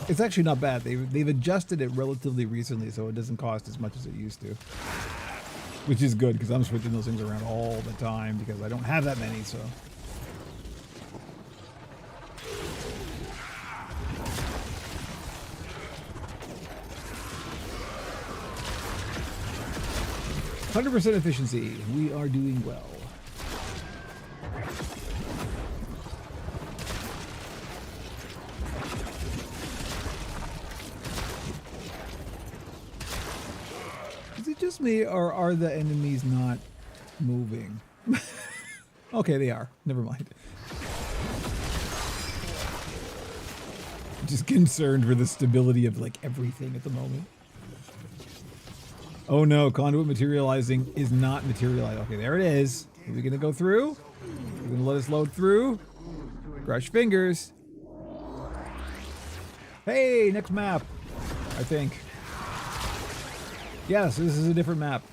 It's actually not bad. They've adjusted it relatively recently, so it doesn't cost as much as it used to. Which is good, because I'm switching those things around all the time, because I don't have that many, so. 100% efficiency. We are doing well. Is it just me, or are the enemies not moving? Okay, they are. Never mind. Just concerned for the stability of like everything at the moment. Oh no, conduit materializing is not materializing. Okay, there it is. Are we gonna go through? You're gonna let us load through? Crush fingers. Hey, next map. I think. Yes, this is a different map.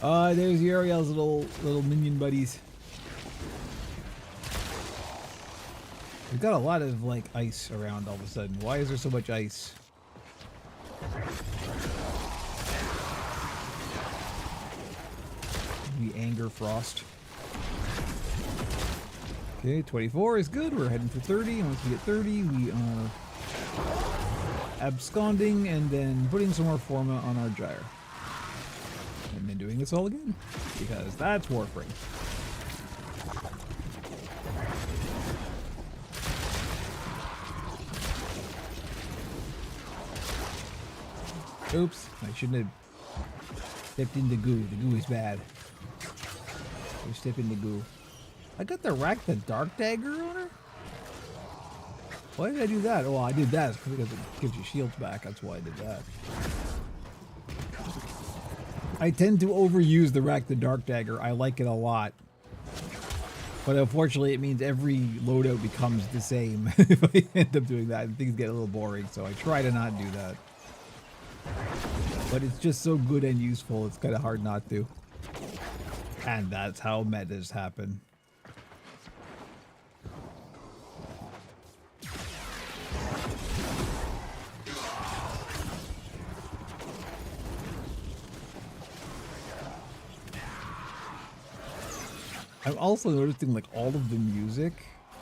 There's Uriel's little minion buddies. We've got a lot of like ice around all of a sudden. Why is there so much ice? We anger frost. Okay, 24 is good. We're heading for 30. Once we get 30, we are absconding and then putting some more forma on our gyre. And then doing this all again. Because that's Warframe. Oops, I shouldn't have stepped in the goo. The goo is bad. I step in the goo. I got the rack the dark dagger on her? Why did I do that? Oh, I did that because it gives you shields back. That's why I did that. I tend to overuse the rack the dark dagger. I like it a lot. But unfortunately, it means every loadout becomes the same if I end up doing that. And things get a little boring, so I try to not do that. But it's just so good and useful, it's kind of hard not to. And that's how metas happen. I'm also noticing like all of the music,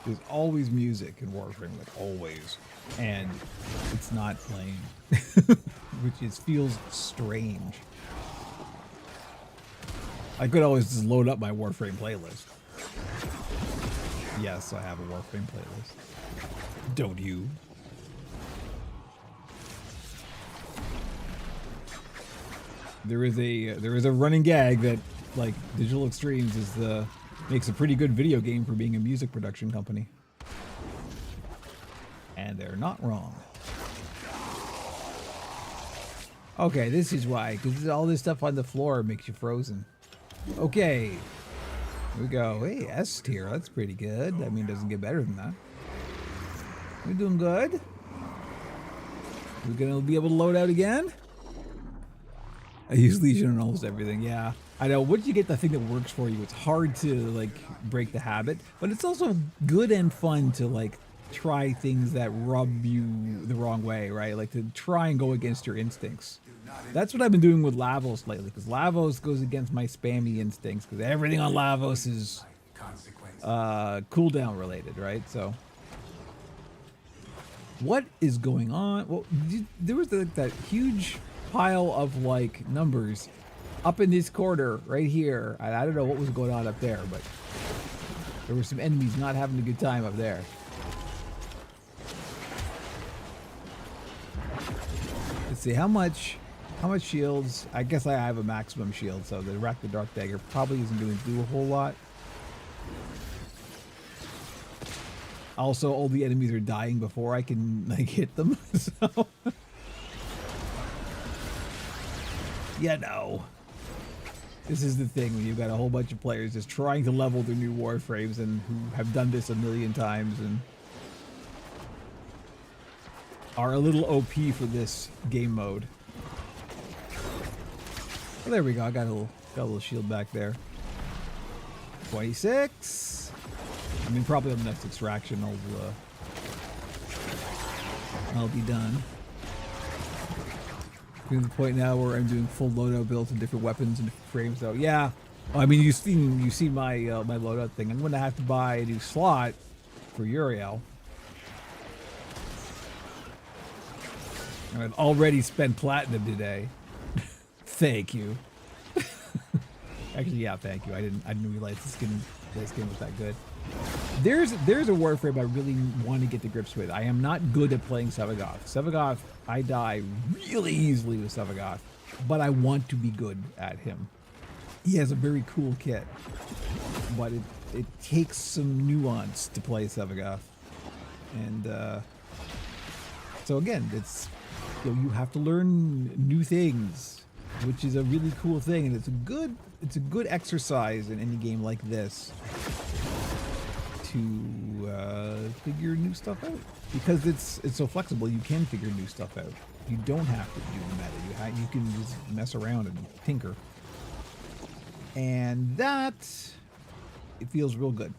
there's always music in Warframe, like always. And it's not playing. Which feels strange. I could always just load up my Warframe playlist. Yes, I have a Warframe playlist. Don't you? There is a running gag that like Digital Extremes makes a pretty good video game for being a music production company. And they're not wrong. Okay, this is why, because all this stuff on the floor makes you frozen. Okay, here we go. Hey, S tier, that's pretty good. I mean, it doesn't get better than that. We're doing good. We're gonna be able to load out again. I use Legion on almost everything, yeah. I know, once you get the thing that works for you, it's hard to, like, break the habit. But it's also good and fun to, like, try things that rub you the wrong way, right? Like, to try and go against your instincts. That's what I've been doing with Lavos lately, because Lavos goes against my spammy instincts, because everything on Lavos is cooldown related, right? So, what is going on? Well, there was that huge pile of, like, numbers up in this corner right here. I don't know what was going on up there, but there were some enemies not having a good time up there. Let's see, how much shields? I guess I have a maximum shield, so the Rack the Dark Dagger probably isn't going to do a whole lot. Also, all the enemies are dying before I can, like, hit them, so... You know. This is the thing when you've got a whole bunch of players just trying to level their new Warframes and who have done this a million times and are a little OP for this game mode. Oh, there we go. I got a little shield back there. 26. I mean, probably on the next extraction, I'll be done. To the point now where I'm doing full loadout builds and different weapons and different frames. So yeah, I mean, you've seen my my loadout thing. I'm going to have to buy a new slot for Uriel. And I've already spent platinum today. Thank you. Actually, yeah, thank you. I didn't realize this game was that good. There's a Warframe I really want to get to grips with. I am not good at playing Sevagoth. Sevagoth, I die really easily with Sevagoth, but I want to be good at him. He has a very cool kit, but it takes some nuance to play Sevagoth. And so again, it's, you know, you have to learn new things, which is a really cool thing, and it's a good exercise in any game like this to figure new stuff out, because it's so flexible. You can figure new stuff out. You don't have to do the meta. You can just mess around and tinker, and that it feels real good.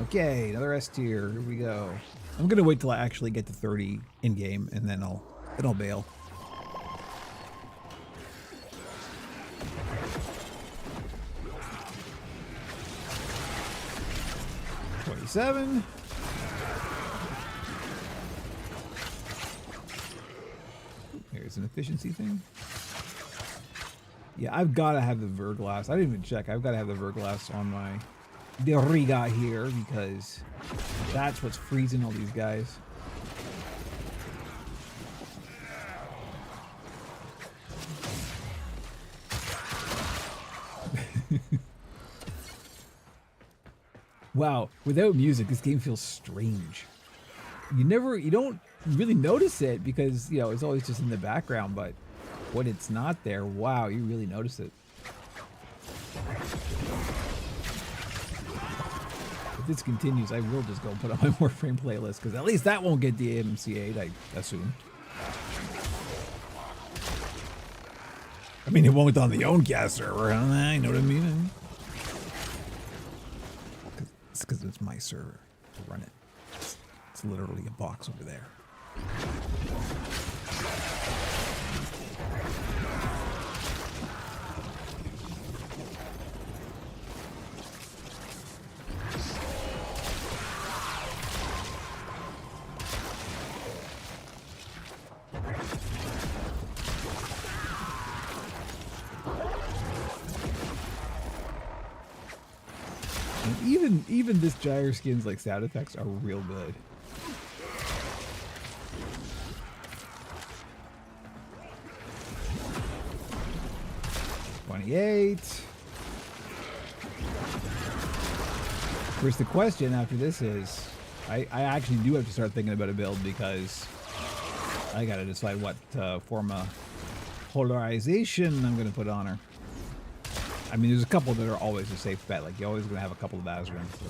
Okay, another S tier. Here we go. I'm gonna wait till I actually get to 30 in game, and then I'll bail. Seven. There's an efficiency thing. Yeah, I've got to have the Verglass. I didn't even check. I've got to have the Verglass on my Riga here, because that's what's freezing all these guys. Wow, without music, this game feels strange. You don't really notice it because, you know, it's always just in the background, but when it's not there, wow, you really notice it. If this continues, I will just go put on my Warframe playlist, because at least that won't get the AMC8, I assume. I mean, it won't on the Own-Cast server, huh? You know what I mean? It's because it's my server to run it. It's literally a box over there. Even this Gyre skin's like sound effects are real good. $28. Of course, the question after this is, I actually do have to start thinking about a build, because I gotta decide what form of polarization I'm gonna put on her. I mean, there's a couple that are always a safe bet. Like, you're always gonna have a couple of Bazarins. So.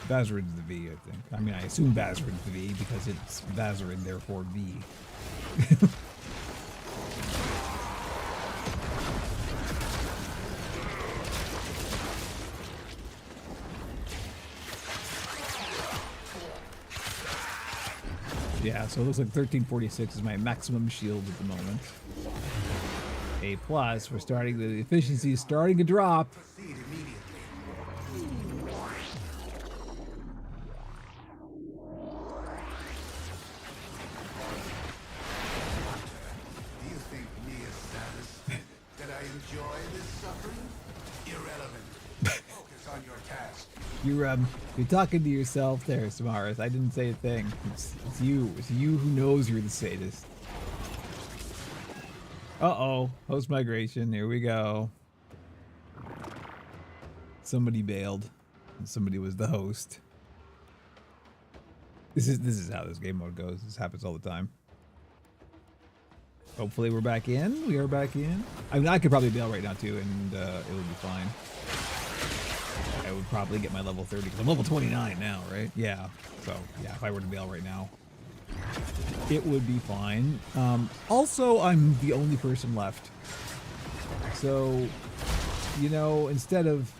Bazarin's the V, I think. I mean, I assume Bazarin's the V because it's Bazarin, therefore V. Yeah, so it looks like 1346 is my maximum shield at the moment. A plus, we're starting, the efficiency is starting to drop. Proceed immediately. Do you think me as status that I enjoy this suffering? Irrelevant. Focus on your task. You're talking to yourself there, Samaras. I didn't say a thing. It's you. It's you who knows you're the sadist. Uh-oh. Host migration. Here we go. Somebody bailed. Somebody was the host. This is how this game mode goes. This happens all the time. Hopefully we're back in. We are back in. I mean, I could probably bail right now too, and it would be fine. I would probably get my level 30 because I'm level 29 now, right? Yeah. So yeah, if I were to bail right now, it would be fine. Also, I'm the only person left. So, you know, instead of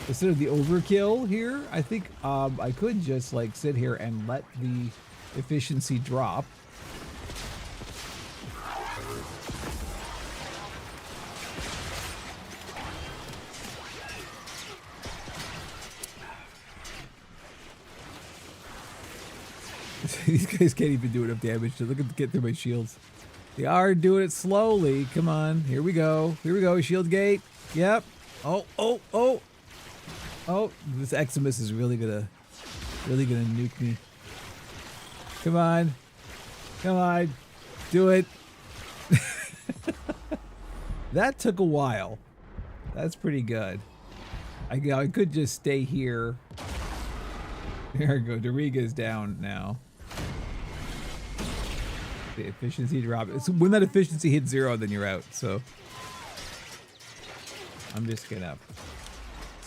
the overkill here, I think I could just like sit here and let the efficiency drop. These guys can't even do enough damage to look at get through my shields. They are doing it slowly. Come on, here we go. Here we go. Shield gate. Yep. Oh, oh, oh. Oh, this Eximus is really gonna nuke me. Come on. Come on. Do it. That took a while. That's pretty good. I could just stay here. There we go. Doriga's down now. The efficiency drop. It's when that efficiency hits 0, then you're out. So I'm just gonna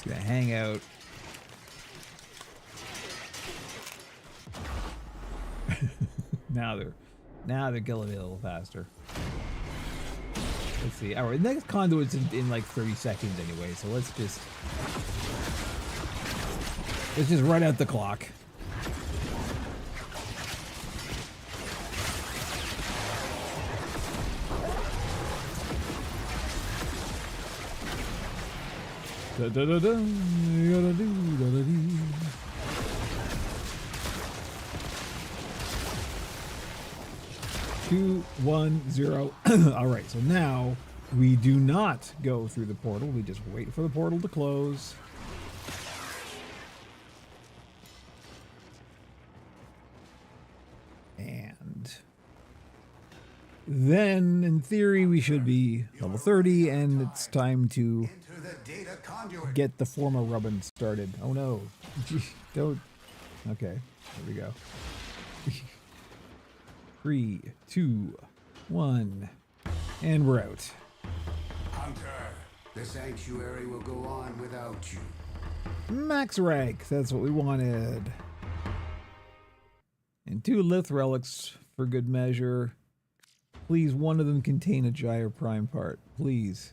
hang out. Now they're killing me a little faster. Let's see. All right, next conduit's in like 30 seconds anyway. So let's just run out the clock. Da, da, da, da, da, da, da, da, da. 2, 1, 0. All right, so now we do not go through the portal. We just wait for the portal to close. And then, in theory, we should be level 30, and it's time to Enter the data conduit. get the forma rubbing started. Oh no. Don't. Okay, there we go. 3, 2, 1, and we're out. Hunter, the sanctuary will go on without you. Max rank, that's what we wanted. And 2 lith relics for good measure. Please, one of them contain a gyre prime part. Please.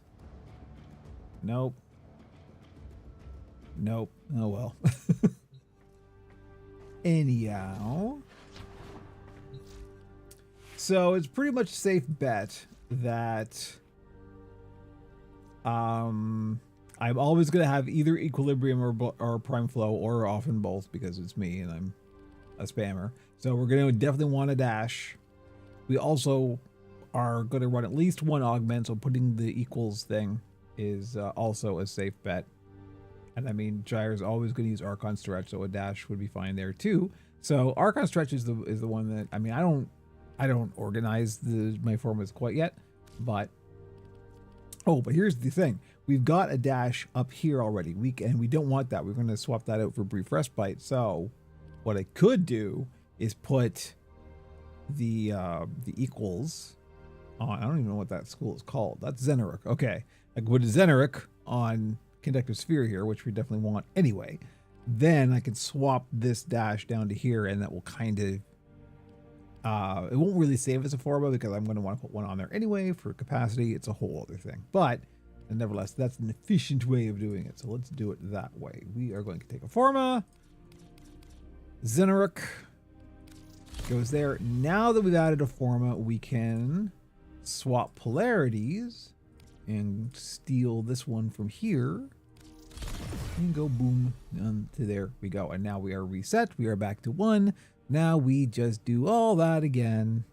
Nope. Nope. Oh well. Anyhow. So it's pretty much a safe bet that I'm always going to have either equilibrium or prime flow, or often both because it's me and I'm a spammer. So we're going to definitely want to dash. We also are going to run at least one augment, so putting the equals thing is also a safe bet. And I mean, Gyre's always going to use Archon Stretch, so a dash would be fine there too. So Archon Stretch is the one that, I mean, I don't organize my formulas quite yet, but Oh, but here's the thing. We've got a dash up here already. And we don't want that. We're going to swap that out for brief respite. So what I could do is put the equals on. I don't even know what that school is called. That's Zenerik. Okay. I could put a Zenerik on conductive sphere here, which we definitely want anyway. Then I can swap this dash down to here, and that will kind of it won't really save as a forma because I'm going to want to put one on there anyway for capacity. It's a whole other thing, but nevertheless, that's an efficient way of doing it. So let's do it that way. We are going to take a forma. Zenerik goes there. Now that we've added a forma, we can swap polarities and steal this one from here and go boom to there we go. And now we are reset. We are back to 1. Now we just do all that again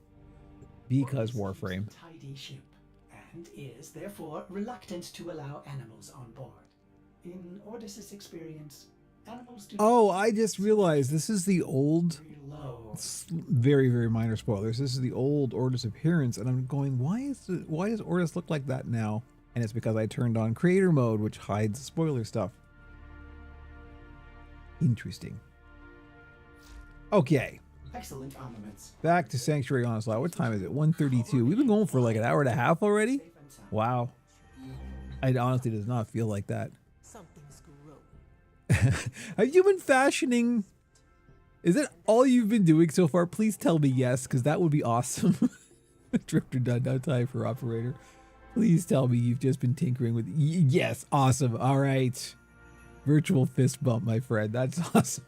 because Warframe. Tidy ship, and is therefore reluctant to allow animals on board. In Ordis's experience, animals do Oh, I just realized this is the old, low. very, very minor spoilers. This is the old Ordis appearance, and I'm going, why does Ordis look like that now? And it's because I turned on creator mode, which hides spoiler stuff. Interesting. Okay. Excellent armaments. Back to Sanctuary Onslaught. What time is it? 1:32. We've been going for like an hour and a half already? Safe and sound. Wow. It honestly does not feel like that. Something's growing. Have you been fashioning? Is that all you've been doing so far? Please tell me yes, because that would be awesome. Drifter done. No time for operator. Please tell me you've just been tinkering with... Yes, awesome. All right. Virtual fist bump, my friend. That's awesome.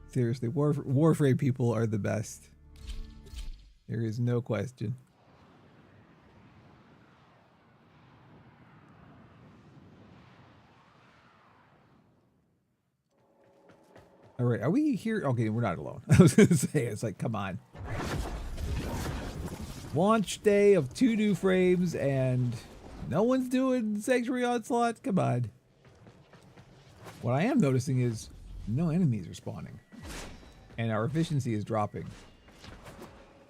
Seriously, Warframe people are the best. There is no question. All right, are we here? Okay, we're not alone. I was going to say, it's like, come on. Launch day of 2 new frames and no one's doing Sanctuary Onslaught? Come on. What I am noticing is no enemies are spawning. And our efficiency is dropping.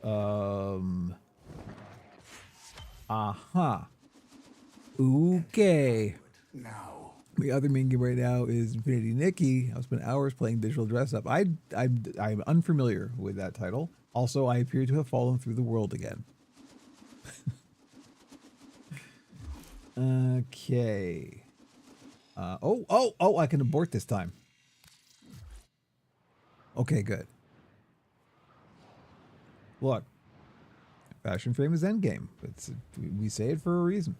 Okay. Now, The other main game right now is Infinity Nikki. I've spent hours playing digital dress up. I'm unfamiliar with that title. Also, I appear to have fallen through the world again. Okay. Oh, I can abort this time. Okay, good. Look, Fashion Frame is endgame. We say it for a reason.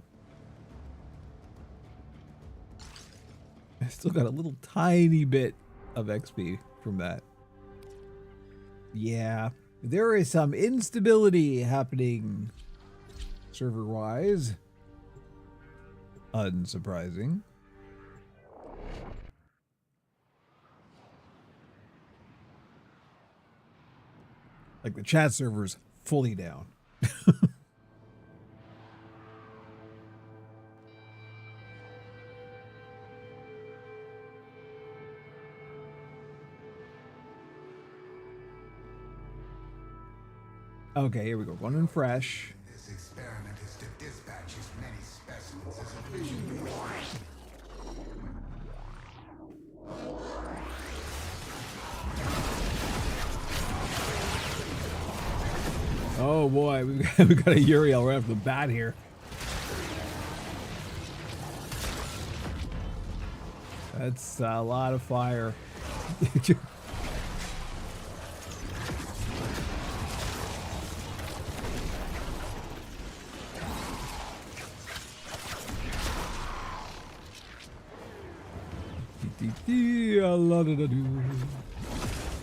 I still got a little tiny bit of XP from that. Yeah, there is some instability happening server-wise. Unsurprising. Like the chat server's fully down. Okay, here we go. Going in fresh. this experiment is to dispatch as many specimens as efficiently as Oh boy, we got a Uriel right off the bat here. That's a lot of fire. I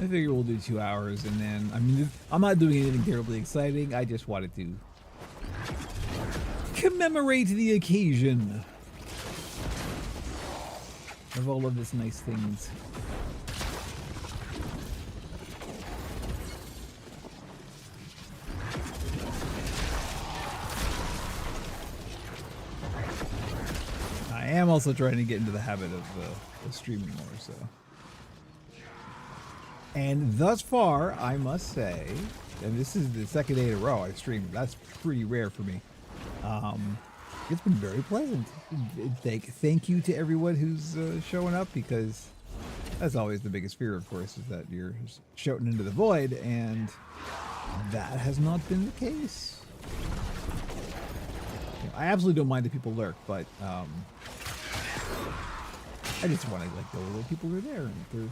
figure we'll do 2 hours and then, I mean, I'm not doing anything terribly exciting. I just wanted to commemorate the occasion of all of this nice things. I am also trying to get into the habit of streaming more, so. And thus far, I must say, and this is the second day in a row I streamed. That's pretty rare for me. It's been very pleasant. Thank you to everyone who's showing up, because that's always the biggest fear, of course, is that you're shouting into the void, and that has not been the case. You know, I absolutely don't mind if people lurk, but I just want to like know that people are there, and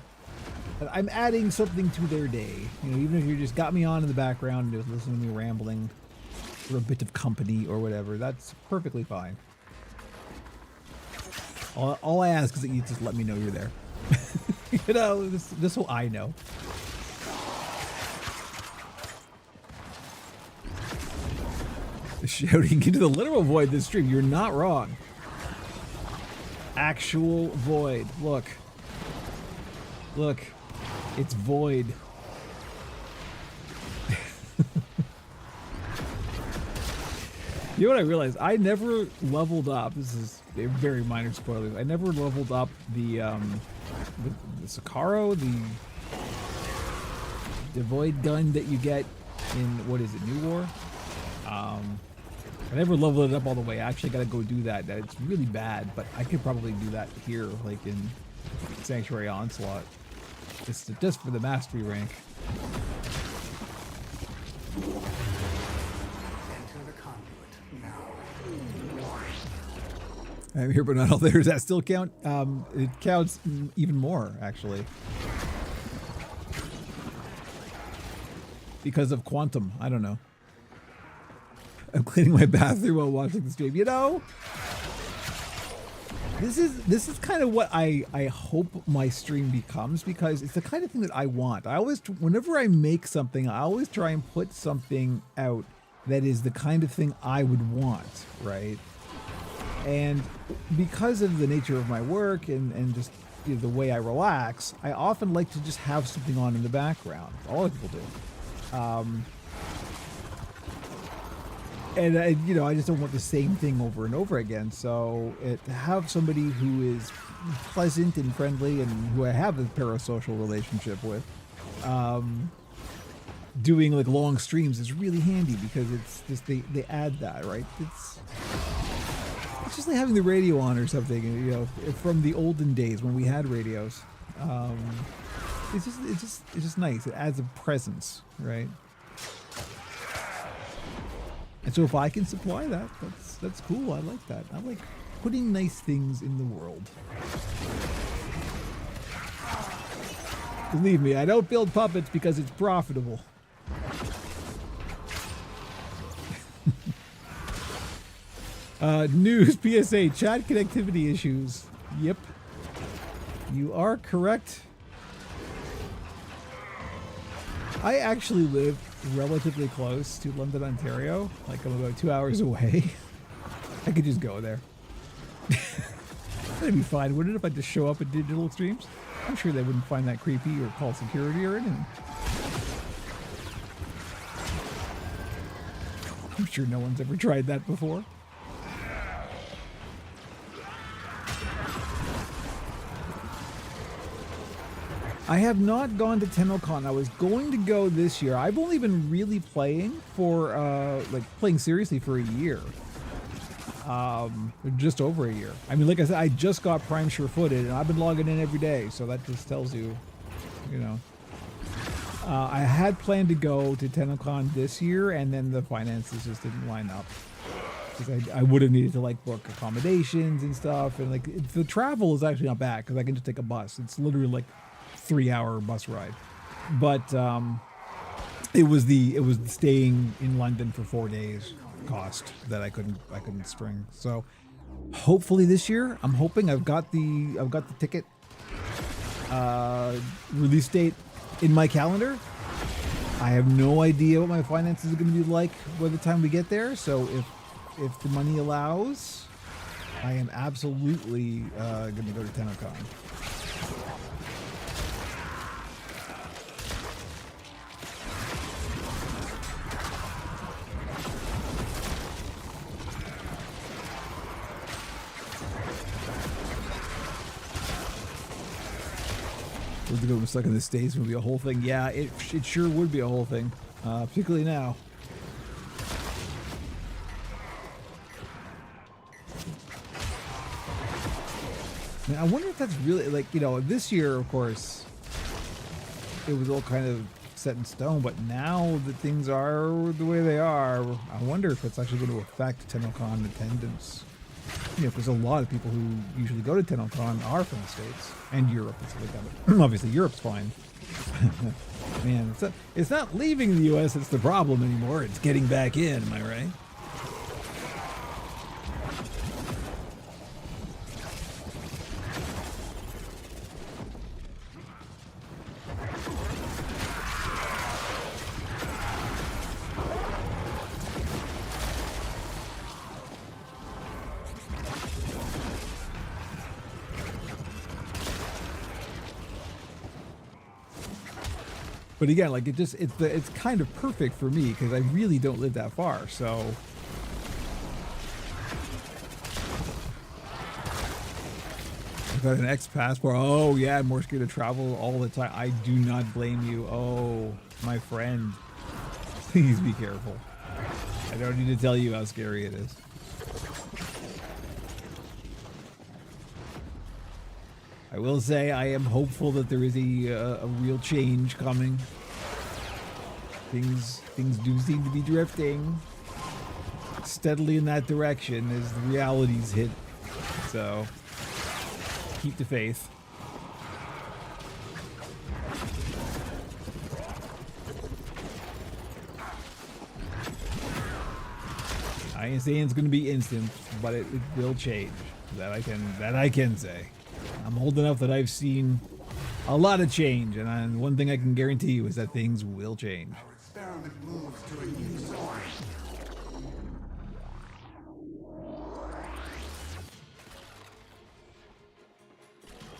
I'm adding something to their day. You know, even if you just got me on in the background and just listening to me rambling for a bit of company or whatever, that's perfectly fine. All I ask is that you just let me know you're there. You know, just so I know. Shouting into the literal void this stream. You're not wrong. Actual void. Look. Look. It's void. You know what I realized? I never leveled up. This is a very minor spoiler. I never leveled up the Sakaro, the void gun that you get in, what is it, New War? I never leveled it up all the way. I actually got to go do that. It's really bad, but I could probably do that here, like in Sanctuary Onslaught, just for the mastery rank. I'm here, but not all there. Does that still count? It counts even more, actually. Because of quantum. I don't know. I'm cleaning my bathroom while watching the stream. You know, this is kind of what I hope my stream becomes, because it's the kind of thing that I want. I always, whenever I make something, I always try and put something out that is the kind of thing I would want, right? And because of the nature of my work and just, you know, the way I relax, I often like to just have something on in the background. A lot of people do. And you know, I just don't want the same thing over and over again. So to have somebody who is pleasant and friendly and who I have a parasocial relationship with, doing like long streams is really handy, because it's just they add that, right? It's just like having the radio on or something, you know, from the olden days when we had radios. It's just nice. It adds a presence, right? And so if I can supply that, that's cool. I like that. I like putting nice things in the world. Believe me, I don't build puppets because it's profitable. News, PSA, chat connectivity issues. Yep. You are correct. I actually live relatively close to London, Ontario. Like, I'm about 2 hours away. I could just go there. That'd be fine, wouldn't it, if I just show up at digital streams? I'm sure they wouldn't find that creepy or call security or anything. I'm sure no one's ever tried that before. I have not gone to TennoCon. I was going to go this year. I've only been really playing for, like, playing seriously for a year. Just over a year. I mean, like I said, I just got Prime sure-footed, and I've been logging in every day, so that just tells you, you know. I had planned to go to TennoCon this year, and then the finances just didn't line up. Because I would have needed to, like, book accommodations and stuff, and, like, the travel is actually not bad, because I can just take a bus. It's literally, like, 3-hour bus ride, but it was the staying in London for 4 days cost that I couldn't string. So hopefully this year, I'm hoping I've got the ticket release date in my calendar. I have no idea what my finances are going to be like by the time we get there. So if the money allows, I am absolutely going to go to TennoCon. We're stuck in the States would be a whole thing. Yeah, it sure would be a whole thing. particularly now. And I wonder if that's really, like, you know, this year, of course, it was all kind of set in stone, but now that things are the way they are, I wonder if it's actually going to affect TennoCon attendance. You know, because a lot of people who usually go to TennoCon are from the States and Europe and stuff like that. Obviously, Europe's fine. Man, it's not leaving the U.S. that's the problem anymore. It's getting back in, am I right? But again, like it's kind of perfect for me because I really don't live that far. So I've got an X passport. Oh yeah, I'm more scared to travel all the time. I do not blame you. Oh, my friend, please be careful. I don't need to tell you how scary it is. I will say I am hopeful that there is a real change coming. Things do seem to be drifting steadily in that direction as the realities hit. So keep the faith. I ain't saying it's going to be instant, but it will change. That I can say. I'm old enough that I've seen a lot of change, and one thing I can guarantee you is that things will change. Our experiment moves to a new zone.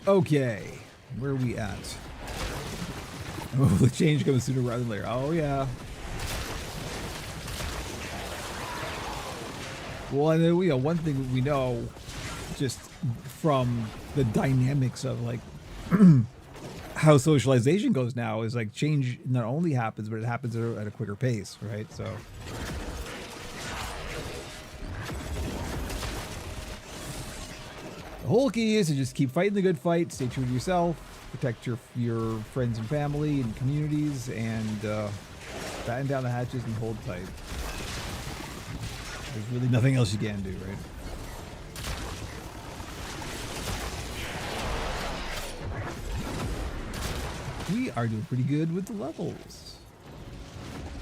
Okay, where are we at? Oh, the change comes sooner rather than later. Oh yeah. Well, and you know, one thing we know, just from the dynamics of like how socialization goes now, is like change not only happens, but it happens at a quicker pace, right? So the whole key is to just keep fighting the good fight, stay true to yourself, protect your friends and family and communities, and batten down the hatches and hold tight. There's really nothing else you can do, right? We are doing pretty good with the levels.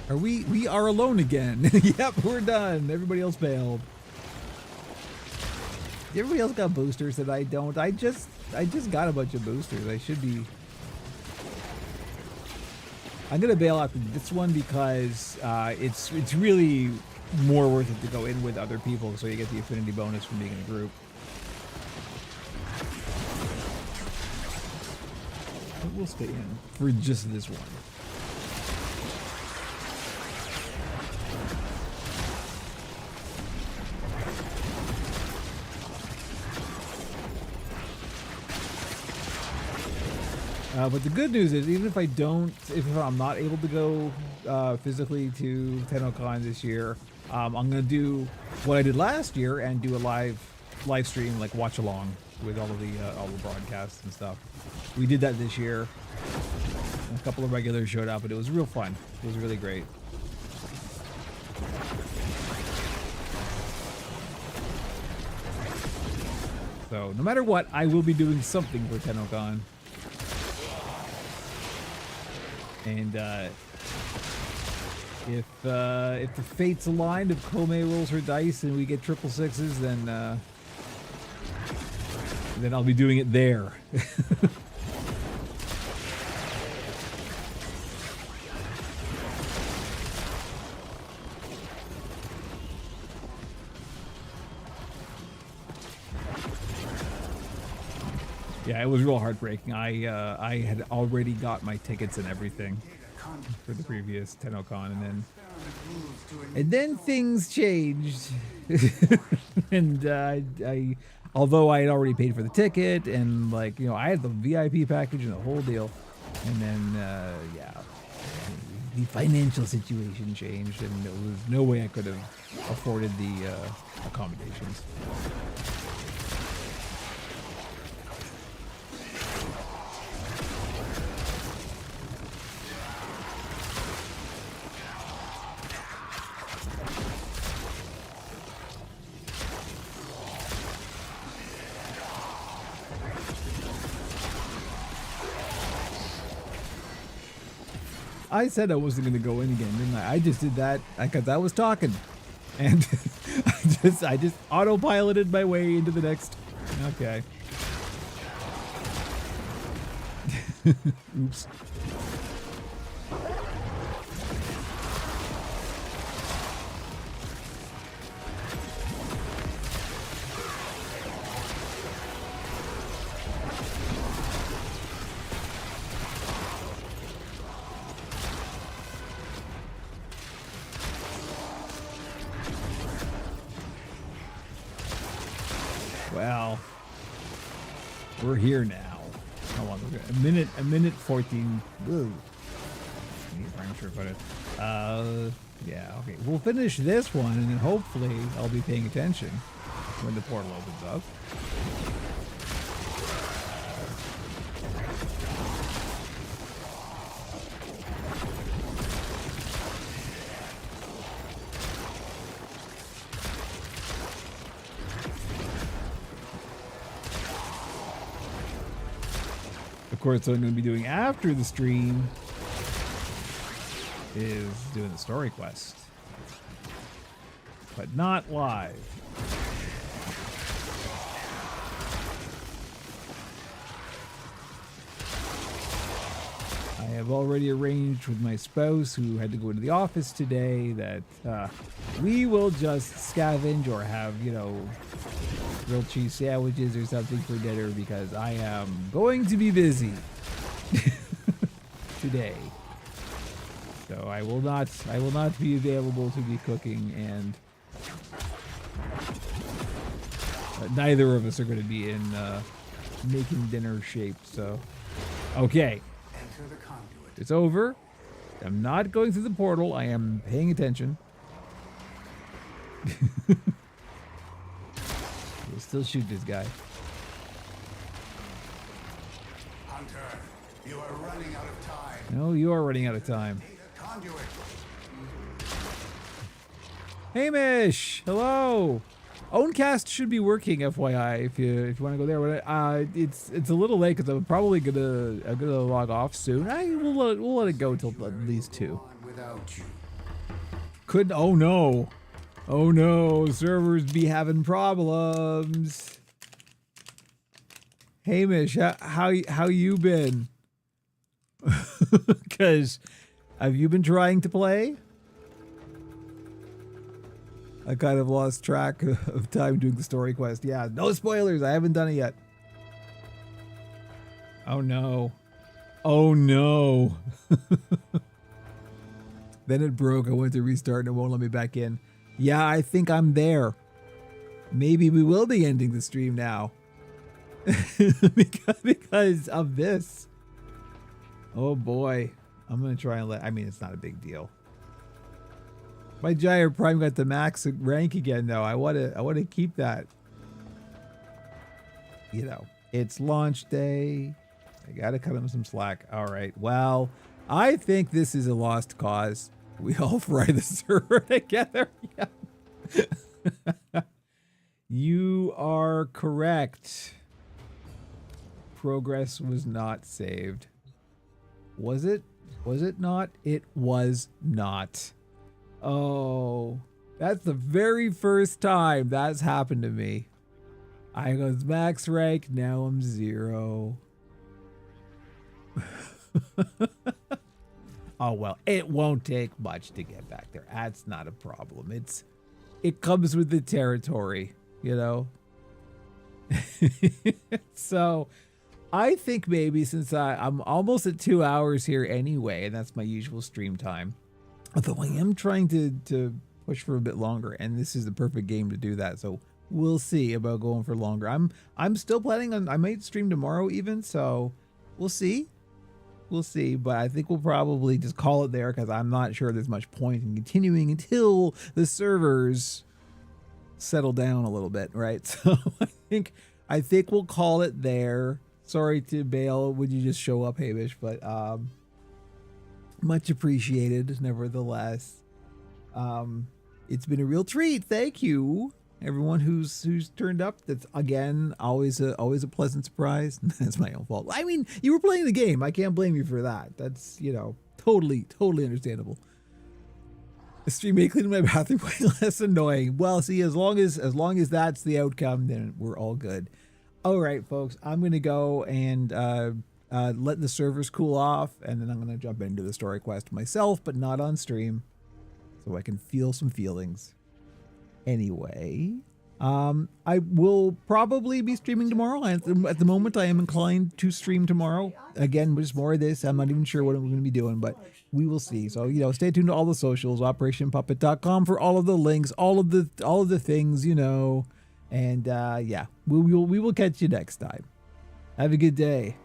Are we are alone again. Yep, we're done. Everybody else bailed. Everybody else got boosters that I don't. I just got a bunch of boosters. I should be. I'm gonna bail after this one because it's really more worth it to go in with other people, so you get the affinity bonus from being in a group. But we'll stay in for just this one. But the good news is, even if if I'm not able to go physically to TennoCon this year, I'm gonna do what I did last year and do a live stream, like watch along with all the broadcasts and stuff. We did that this year. A couple of regulars showed up, but it was real fun. It was really great. So no matter what, I will be doing something for TennoCon. And if the fates aligned, if Kome rolls her dice and we get 666s, then I'll be doing it there. Yeah, it was real heartbreaking. I had already got my tickets and everything for the previous TennoCon, and then things changed. And I although I had already paid for the ticket and, like, you know, I had the VIP package and the whole deal, and then yeah, the financial situation changed, and there was no way I could have afforded the accommodations. I said I wasn't going to go in again, didn't I? I just did that because I was talking, and I just autopiloted my way into the next. Okay. Oops. Well, we're here now. How long? A minute 14. Woo. I'm sure about it. Yeah. Okay. We'll finish this one, and then hopefully I'll be paying attention when the portal opens up. Of course, what I'm going to be doing after the stream is doing the story quest, but not live. I have already arranged with my spouse, who had to go into the office today, that we will just scavenge or have, you know, grilled cheese sandwiches or something for dinner, because I am going to be busy today. So I will not be available to be cooking, and neither of us are going to be in making dinner shape. So okay, Enter the conduit. it's over. I'm not going through the portal. I am paying attention. We'll still shoot this guy. Hunter, you are running out of time. No, you are running out of time. Need a conduit. Hamish, hello. Owncast should be working, FYI, if you want to go there. But it's a little late because I'm probably gonna log off soon. We'll let it go till at least 2. On without you. Oh no, servers be having problems. Hamish, how you been? Because have you been trying to play? I kind of lost track of time doing the story quest. Yeah, no spoilers. I haven't done it yet. Oh no. Oh no. Then it broke. I went to restart and it won't let me back in. Yeah, I think I'm there. Maybe we will be ending the stream now. because of this. Oh boy. I'm going to try and I mean, it's not a big deal. My Giant Prime got the max rank again, though. I want to keep that. You know, it's launch day. I got to cut him some slack. All right. Well, I think this is a lost cause. We all fry the server together. Yeah. You are correct. Progress was not saved. Was it? Was it not? It was not. Oh, that's the very first time that's happened to me. I was max rank, now I'm 0. Oh well, it won't take much to get back there. That's not a problem. It comes with the territory, you know. So I think maybe since I'm almost at 2 hours here anyway, and that's my usual stream time. Although I am trying to push for a bit longer, and this is the perfect game to do that. So we'll see about going for longer. I'm still planning on, I might stream tomorrow even, so we'll see. We'll see, but I think we'll probably just call it there because I'm not sure there's much point in continuing until the servers settle down a little bit, right? So I think we'll call it there. Sorry to bail. Would you just show up, Hamish? But much appreciated, nevertheless. It's been a real treat. Thank you, everyone who's turned up. That's again always a pleasant surprise. That's my own fault. I mean, you were playing the game. I can't blame you for that. That's totally understandable. The stream may clean my bathroom way less annoying. Well, see, as long as that's the outcome, then we're all good. All right, folks, I'm gonna go and let the servers cool off, and then I'm gonna jump into the story quest myself, but not on stream, so I can feel some feelings. Anyway, I will probably be streaming tomorrow. At the moment, I am inclined to stream tomorrow. Again, just more of this. I'm not even sure what I'm going to be doing, but we will see. So, stay tuned to all the socials, operationpuppet.com for all of the links, all of the things, and yeah, we will catch you next time. Have a good day.